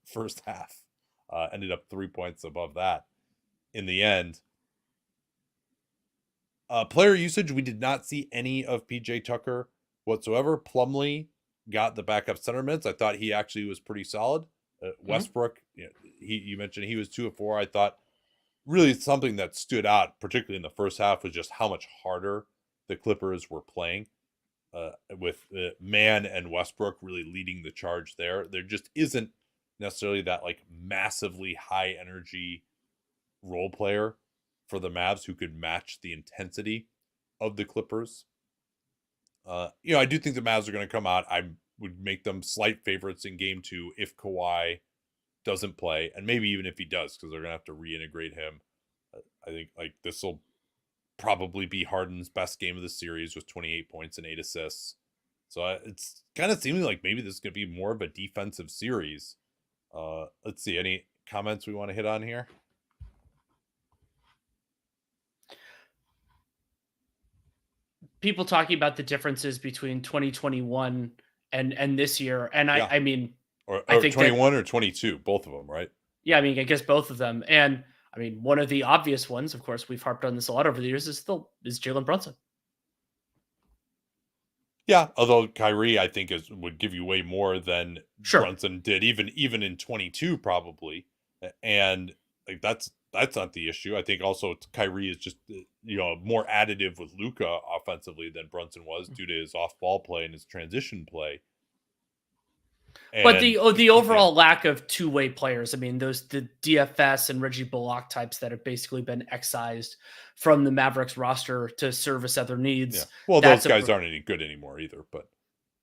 first half. Ended up 3 points above that in the end. Player usage, we did not see any of PJ Tucker whatsoever. Plumlee got the backup center minutes. I thought he actually was pretty solid. Westbrook, you mentioned he was 2 of 4. I thought really something that stood out, particularly in the first half, was just how much harder the Clippers were playing, with Mann and Westbrook really leading the charge there. There just isn't necessarily that like massively high energy role player for the Mavs who could match the intensity of the Clippers. I do think the Mavs are going to come out. I would make them slight favorites in Game 2 if Kawhi doesn't play, and maybe even if he does, because they're going to have to reintegrate him. I think this will probably be Harden's best game of the series, with 28 points and 8 assists. So it's kind of seeming like maybe this is going to be more of a defensive series. Let's see, any comments we want to hit on here? People talking about the differences between 2021 and this year, and Yeah. I mean, Or I think 21 or 22, both of them, right? yeah, I mean, I guess both of them, and I mean, one of the obvious ones, of course, we've harped on this a lot over the years, is Jalen Brunson. Yeah, although Kyrie, I think, would give you way more than Sure. Brunson did, even in 22 probably, and like that's not the issue. I think also Kyrie is just more additive with Luka offensively than Brunson was due to his off-ball play and his transition play. But And the overall lack of two-way players, I mean, the DFS and Reggie Bullock types that have basically been excised from the Mavericks roster to service other needs. Yeah. Well, those guys aren't any good anymore either, but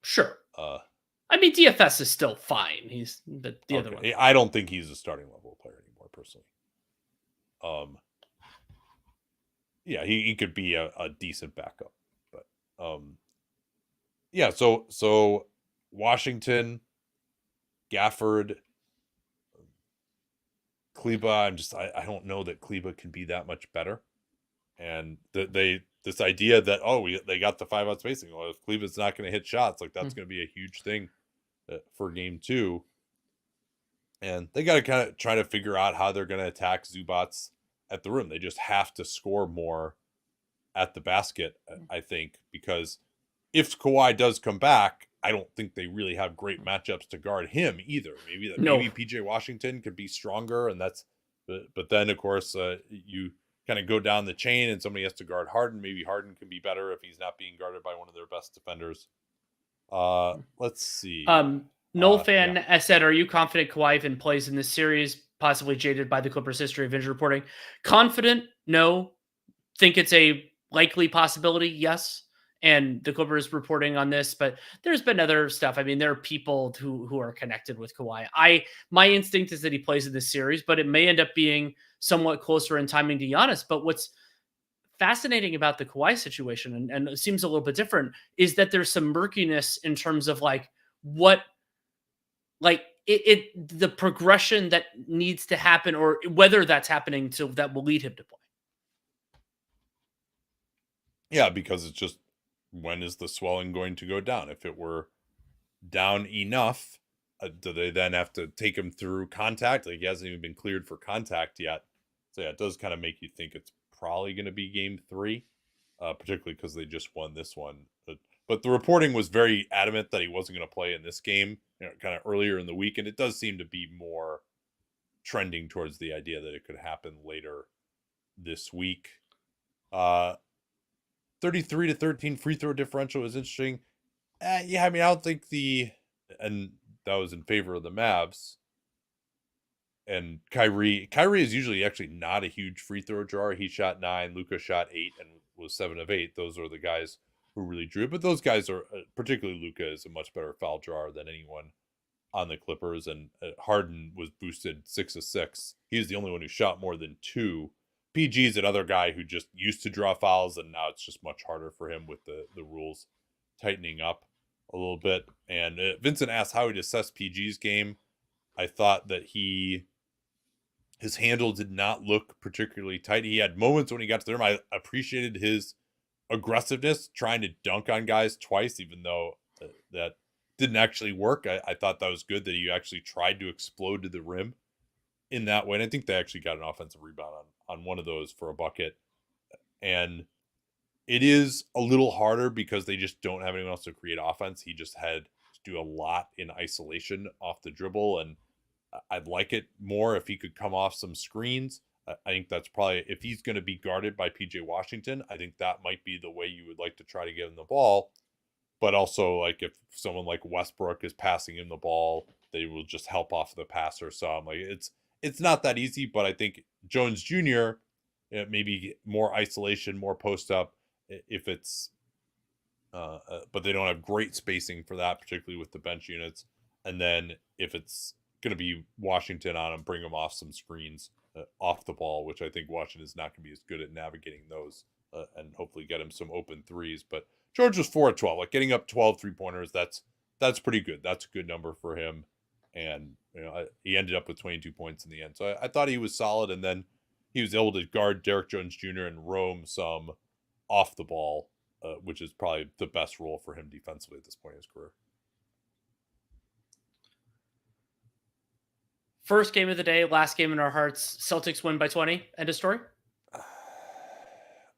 sure. I mean, DFS is still fine. He's the other one. I don't think he's a starting level player anymore, personally. Yeah, he could be a decent backup, but yeah. So Washington, Gafford, Kleba. I don't know that Kleba can be that much better, and this idea that they got the 5-out spacing. Well, if Kleba's not going to hit shots, like that's going to be a huge thing for game 2. And they got to kind of try to figure out how they're going to attack Zubats at the rim. They just have to score more at the basket, I think, because if Kawhi does come back, I don't think they really have great matchups to guard him either. Maybe PJ Washington could be stronger, and but then of course you kind of go down the chain, and somebody has to guard Harden. Maybe Harden can be better if he's not being guarded by one of their best defenders. Let's see. Noel fan said, "Are you confident Kawhi even plays in this series? Possibly jaded by the Clippers' history of injury reporting. Confident? No. Think it's a likely possibility? Yes." And the Clippers reporting on this, but there's been other stuff. I mean, there are people who are connected with Kawhi. My instinct is that he plays in this series, but it may end up being somewhat closer in timing to Giannis. But what's fascinating about the Kawhi situation, and it seems a little bit different, is that there's some murkiness in terms of the progression that needs to happen, or whether that's happening, so that will lead him to play. Yeah, because it's just, when is the swelling going to go down? If it were down enough, do they then have to take him through contact? Like, he hasn't even been cleared for contact yet. So yeah, it does kind of make you think it's probably going to be game 3, particularly because they just won this one. But the reporting was very adamant that he wasn't going to play in this game, kind of earlier in the week. And it does seem to be more trending towards the idea that it could happen later this week. 33-13 free throw differential is interesting. Yeah, I mean, I don't think and that was in favor of the Mavs. And Kyrie is usually actually not a huge free throw drawer. He shot 9, Luka shot 8, and was 7 of 8. Those are the guys who really drew. But those guys are, particularly Luka, is a much better foul drawer than anyone on the Clippers. And Harden was boosted 6 of 6. He's the only one who shot more than 2. PG is another guy who just used to draw fouls, and now it's just much harder for him with the rules tightening up a little bit. And Vincent asked how he'd assess PG's game. I thought that his handle did not look particularly tight. He had moments when he got to the rim. I appreciated his aggressiveness, trying to dunk on guys twice, even though that didn't actually work. I thought that was good that he actually tried to explode to the rim in that way. And I think they actually got an offensive rebound on one of those for a bucket. And it is a little harder because they just don't have anyone else to create offense. He just had to do a lot in isolation off the dribble, and I'd like it more if he could come off some screens. I think that's probably, if he's going to be guarded by PJ Washington, I think that might be the way you would like to try to give him the ball. But also, like, if someone like Westbrook is passing him the ball, they will just help off the passer. So I'm like, it's not that easy, but I think Jones Jr., maybe more isolation, more post up if it's, but they don't have great spacing for that, particularly with the bench units. And then if it's going to be Washington on him, bring him off some screens off the ball, which I think Washington is not going to be as good at navigating those, and hopefully get him some open threes. But George was 4 of 12, like getting up 12 3-pointers. That's pretty good. That's a good number for him. And he ended up with 22 points in the end. So I thought he was solid. And then he was able to guard Derek Jones Jr. and roam some off the ball, which is probably the best role for him defensively at this point in his career. First game of the day, last game in our hearts. Celtics win by 20. End of story.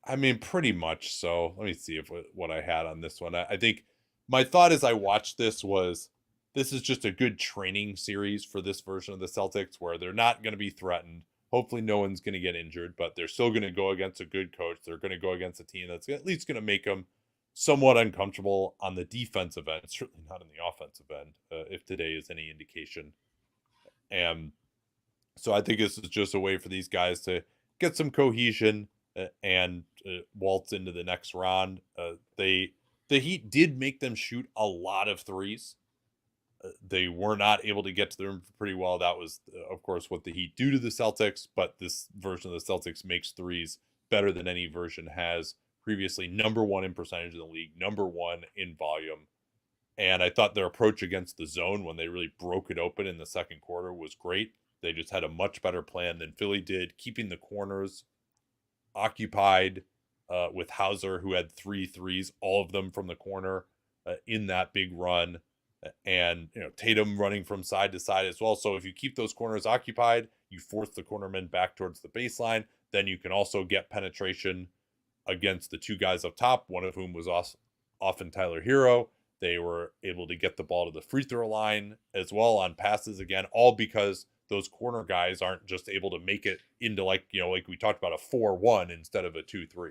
I mean, pretty much so. Let me see what I had on this one. I think my thought as I watched this was, this is just a good training series for this version of the Celtics where they're not going to be threatened. Hopefully no one's going to get injured, but they're still going to go against a good coach. They're going to go against a team that's at least going to make them somewhat uncomfortable on the defensive end, certainly not in the offensive end, if today is any indication. And so I think this is just a way for these guys to get some cohesion and waltz into the next round. The Heat did make them shoot a lot of threes. They were not able to get to the rim pretty well. That was, of course, what the Heat do to the Celtics, but this version of the Celtics makes threes better than any version has previously. Number one in percentage in the league, number one in volume. And I thought their approach against the zone when they really broke it open in the second quarter was great. They just had a much better plan than Philly did, keeping the corners occupied with Hauser, who had 3 threes, all of them from the corner in that big run. And Tatum running from side to side as well. So if you keep those corners occupied, you force the cornermen back towards the baseline. Then you can also get penetration against the 2 guys up top, one of whom was often Tyler Hero. They were able to get the ball to the free throw line as well on passes again, all because those corner guys aren't just able to make it into like we talked about, a 4-1 instead of a 2-3.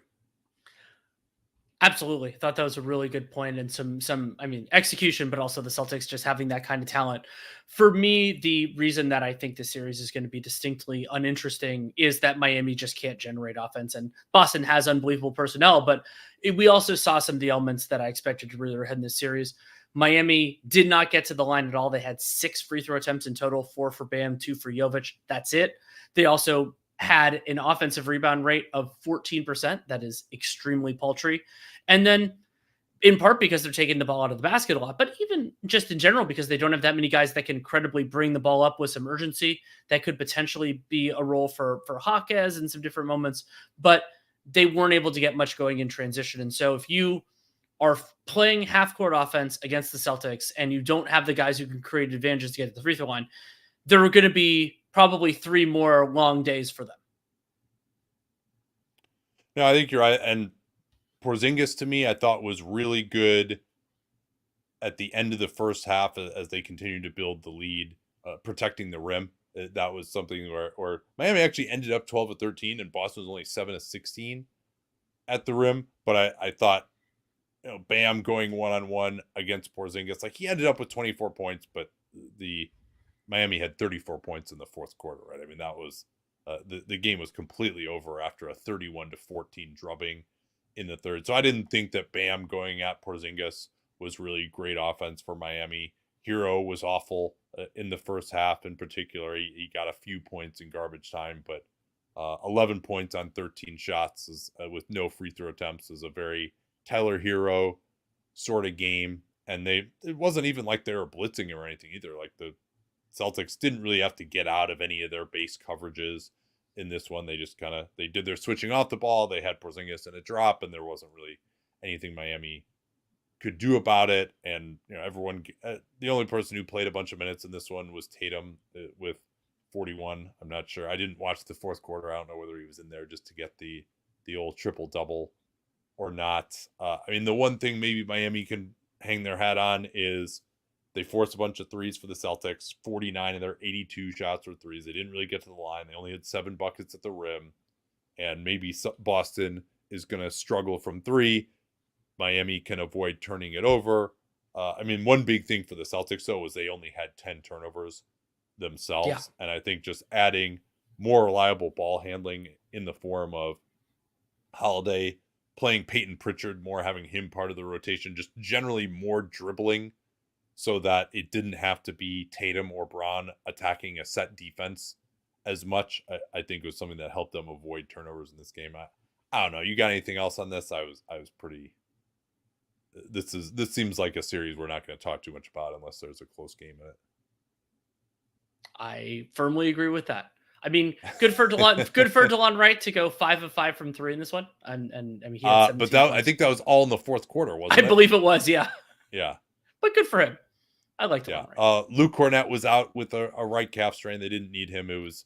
Absolutely. I thought that was a really good point, and some execution, but also the Celtics just having that kind of talent. For me, the reason that I think this series is going to be distinctly uninteresting is that Miami just can't generate offense, and Boston has unbelievable personnel, but we also saw some of the elements that I expected to really ahead in this series. Miami did not get to the line at all. They had 6 free throw attempts in total, 4 for Bam, 2 for Jovic. That's it. They also had an offensive rebound rate of 14%. That is extremely paltry. And then in part because they're taking the ball out of the basket a lot, but even just in general, because they don't have that many guys that can credibly bring the ball up with some urgency. That could potentially be a role for Hawkes in some different moments, but they weren't able to get much going in transition. And so if you are playing half-court offense against the Celtics and you don't have the guys who can create advantages to get to the free throw line, there are going to be probably 3 more long days for them. No, I think you're right. And Porzingis, to me, I thought was really good at the end of the first half as they continued to build the lead, protecting the rim. That was something where Miami actually ended up 12 of 13 and Boston was only 7 of 16 at the rim. But I thought, Bam going one-on-one against Porzingis, like he ended up with 24 points, but the Miami had 34 points in the fourth quarter, right? I mean, that was the game was completely over after a 31-14 drubbing in the third. So I didn't think that Bam going at Porzingis was really great offense for Miami. Hero was awful in the first half in particular. He got a few points in garbage time, but 11 points on 13 shots is, with no free throw attempts is a very Tyler Hero sort of game. And it wasn't even like they were blitzing or anything either. Like the Celtics didn't really have to get out of any of their base coverages in this one. They just they did their switching off the ball. They had Porzingis in a drop, and there wasn't really anything Miami could do about it. And everyone, the only person who played a bunch of minutes in this one was Tatum with 41. I'm not sure. I didn't watch the fourth quarter. I don't know whether he was in there just to get the old triple double or not. The one thing maybe Miami can hang their hat on is they forced a bunch of threes for the Celtics. 49 of their 82 shots were threes. They didn't really get to the line. They only had 7 buckets at the rim. And maybe Boston is going to struggle from 3. Miami can avoid turning it over. One big thing for the Celtics, though, was they only had 10 turnovers themselves. Yeah. And I think just adding more reliable ball handling in the form of Holiday, playing Peyton Pritchard more, having him part of the rotation, just generally more dribbling so that it didn't have to be Tatum or Braun attacking a set defense as much, I think was something that helped them avoid turnovers in this game. I don't know. You got anything else on this? I was pretty this seems like a series we're not going to talk too much about unless there's a close game in it. I firmly agree with that. I mean, good for DeLon Wright to go 5 of 5 from 3 in this one, and I mean he had 17 but that points. I think that was all in the fourth quarter, wasn't it? I believe it was, yeah. Yeah. But good for him. I like DeLon Wright. Luke Cornett was out with a right calf strain. They didn't need him. It was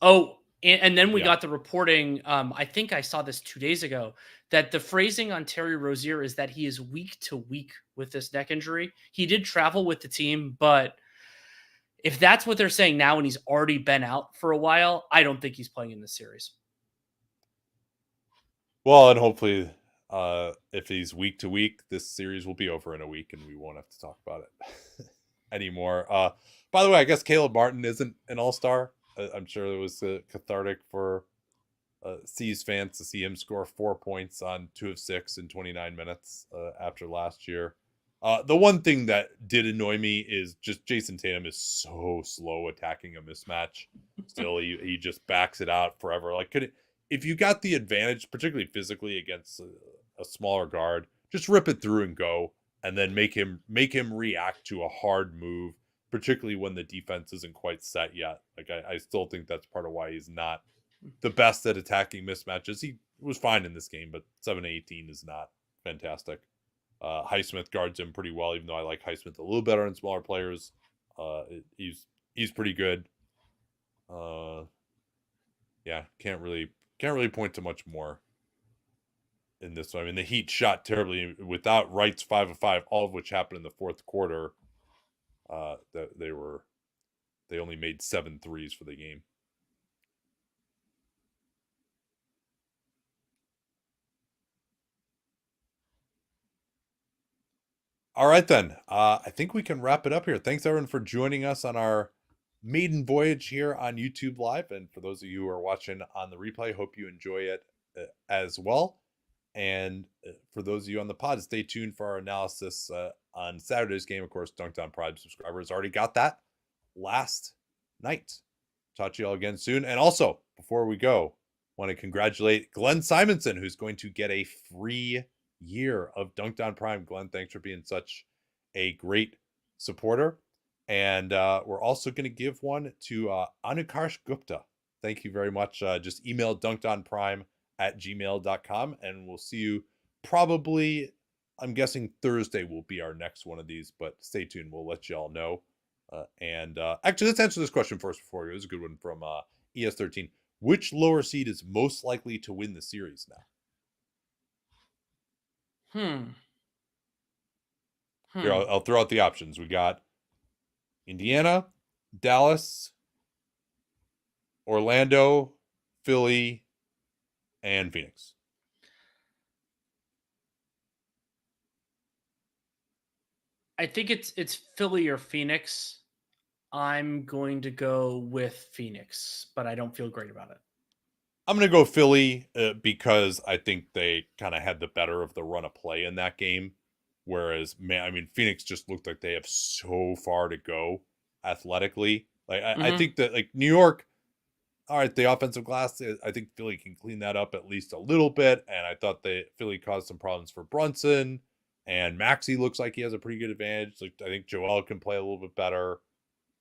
and then we got the reporting. I think I saw this 2 days ago that the phrasing on Terry Rozier is that he is week to week with this neck injury. He did travel with the team, but if that's what they're saying now and he's already been out for a while, I don't think he's playing in this series. Well, and hopefully if he's week to week, this series will be over in a week and we won't have to talk about it anymore. By the way, I guess Caleb Martin isn't an all-star. I'm sure it was cathartic for C's fans to see him score 4 points on 2 of 6 in 29 minutes after last year. The one thing that did annoy me is just Jason Tatum is so slow attacking a mismatch. Still, he just backs it out forever. Like, if you got the advantage, particularly physically against a smaller guard, just rip it through and go, and then make him react to a hard move, particularly when the defense isn't quite set yet. Like, I still think that's part of why he's not the best at attacking mismatches. He was fine in this game, but 7-18 is not fantastic. Highsmith guards him pretty well, even though I like Highsmith a little better in smaller players. He's pretty good. Yeah, can't really point to much more in this one. I mean, the Heat shot terribly without Wright's 5 of 5, all of which happened in the fourth quarter. They only made 7 threes for the game. All right, then. I think we can wrap it up here. Thanks, everyone, for joining us on our maiden voyage here on YouTube Live. And for those of you who are watching on the replay, hope you enjoy it as well. And for those of you on the pod, stay tuned for our analysis on Saturday's game. Of course, Dunked On Prime subscribers already got that last night. Talk to you all again soon. And also, before we go, want to congratulate Glenn Simonson, who's going to get a free year of Dunked On Prime. Glenn, thanks for being such a great supporter. And we're also going to give one to Anukarsh Gupta. Thank you very much. Just email dunkedonprime@gmail.com, and we'll see you probably, I'm guessing Thursday will be our next one of these, but stay tuned. We'll let you all know. Actually, let's answer this question first before we go. This is a good one from ES13. Which lower seed is most likely to win the series now? Here, I'll throw out the options. We got Indiana, Dallas, Orlando, Philly, and Phoenix. I think it's Philly or Phoenix. I'm going to go with Phoenix, but I don't feel great about it. I'm going to go Philly because I think they kind of had the better of the run of play in that game. Whereas, Phoenix just looked like they have so far to go athletically. Like, I think that, like, New York, all right, the offensive glass, I think Philly can clean that up at least a little bit. And I thought Philly caused some problems for Brunson. And Maxey looks like he has a pretty good advantage. Like, I think Joel can play a little bit better.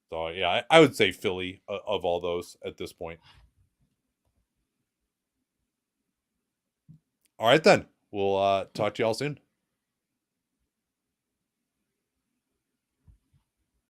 So, yeah, I would say Philly of all those at this point. All right, then. We'll talk to you all soon.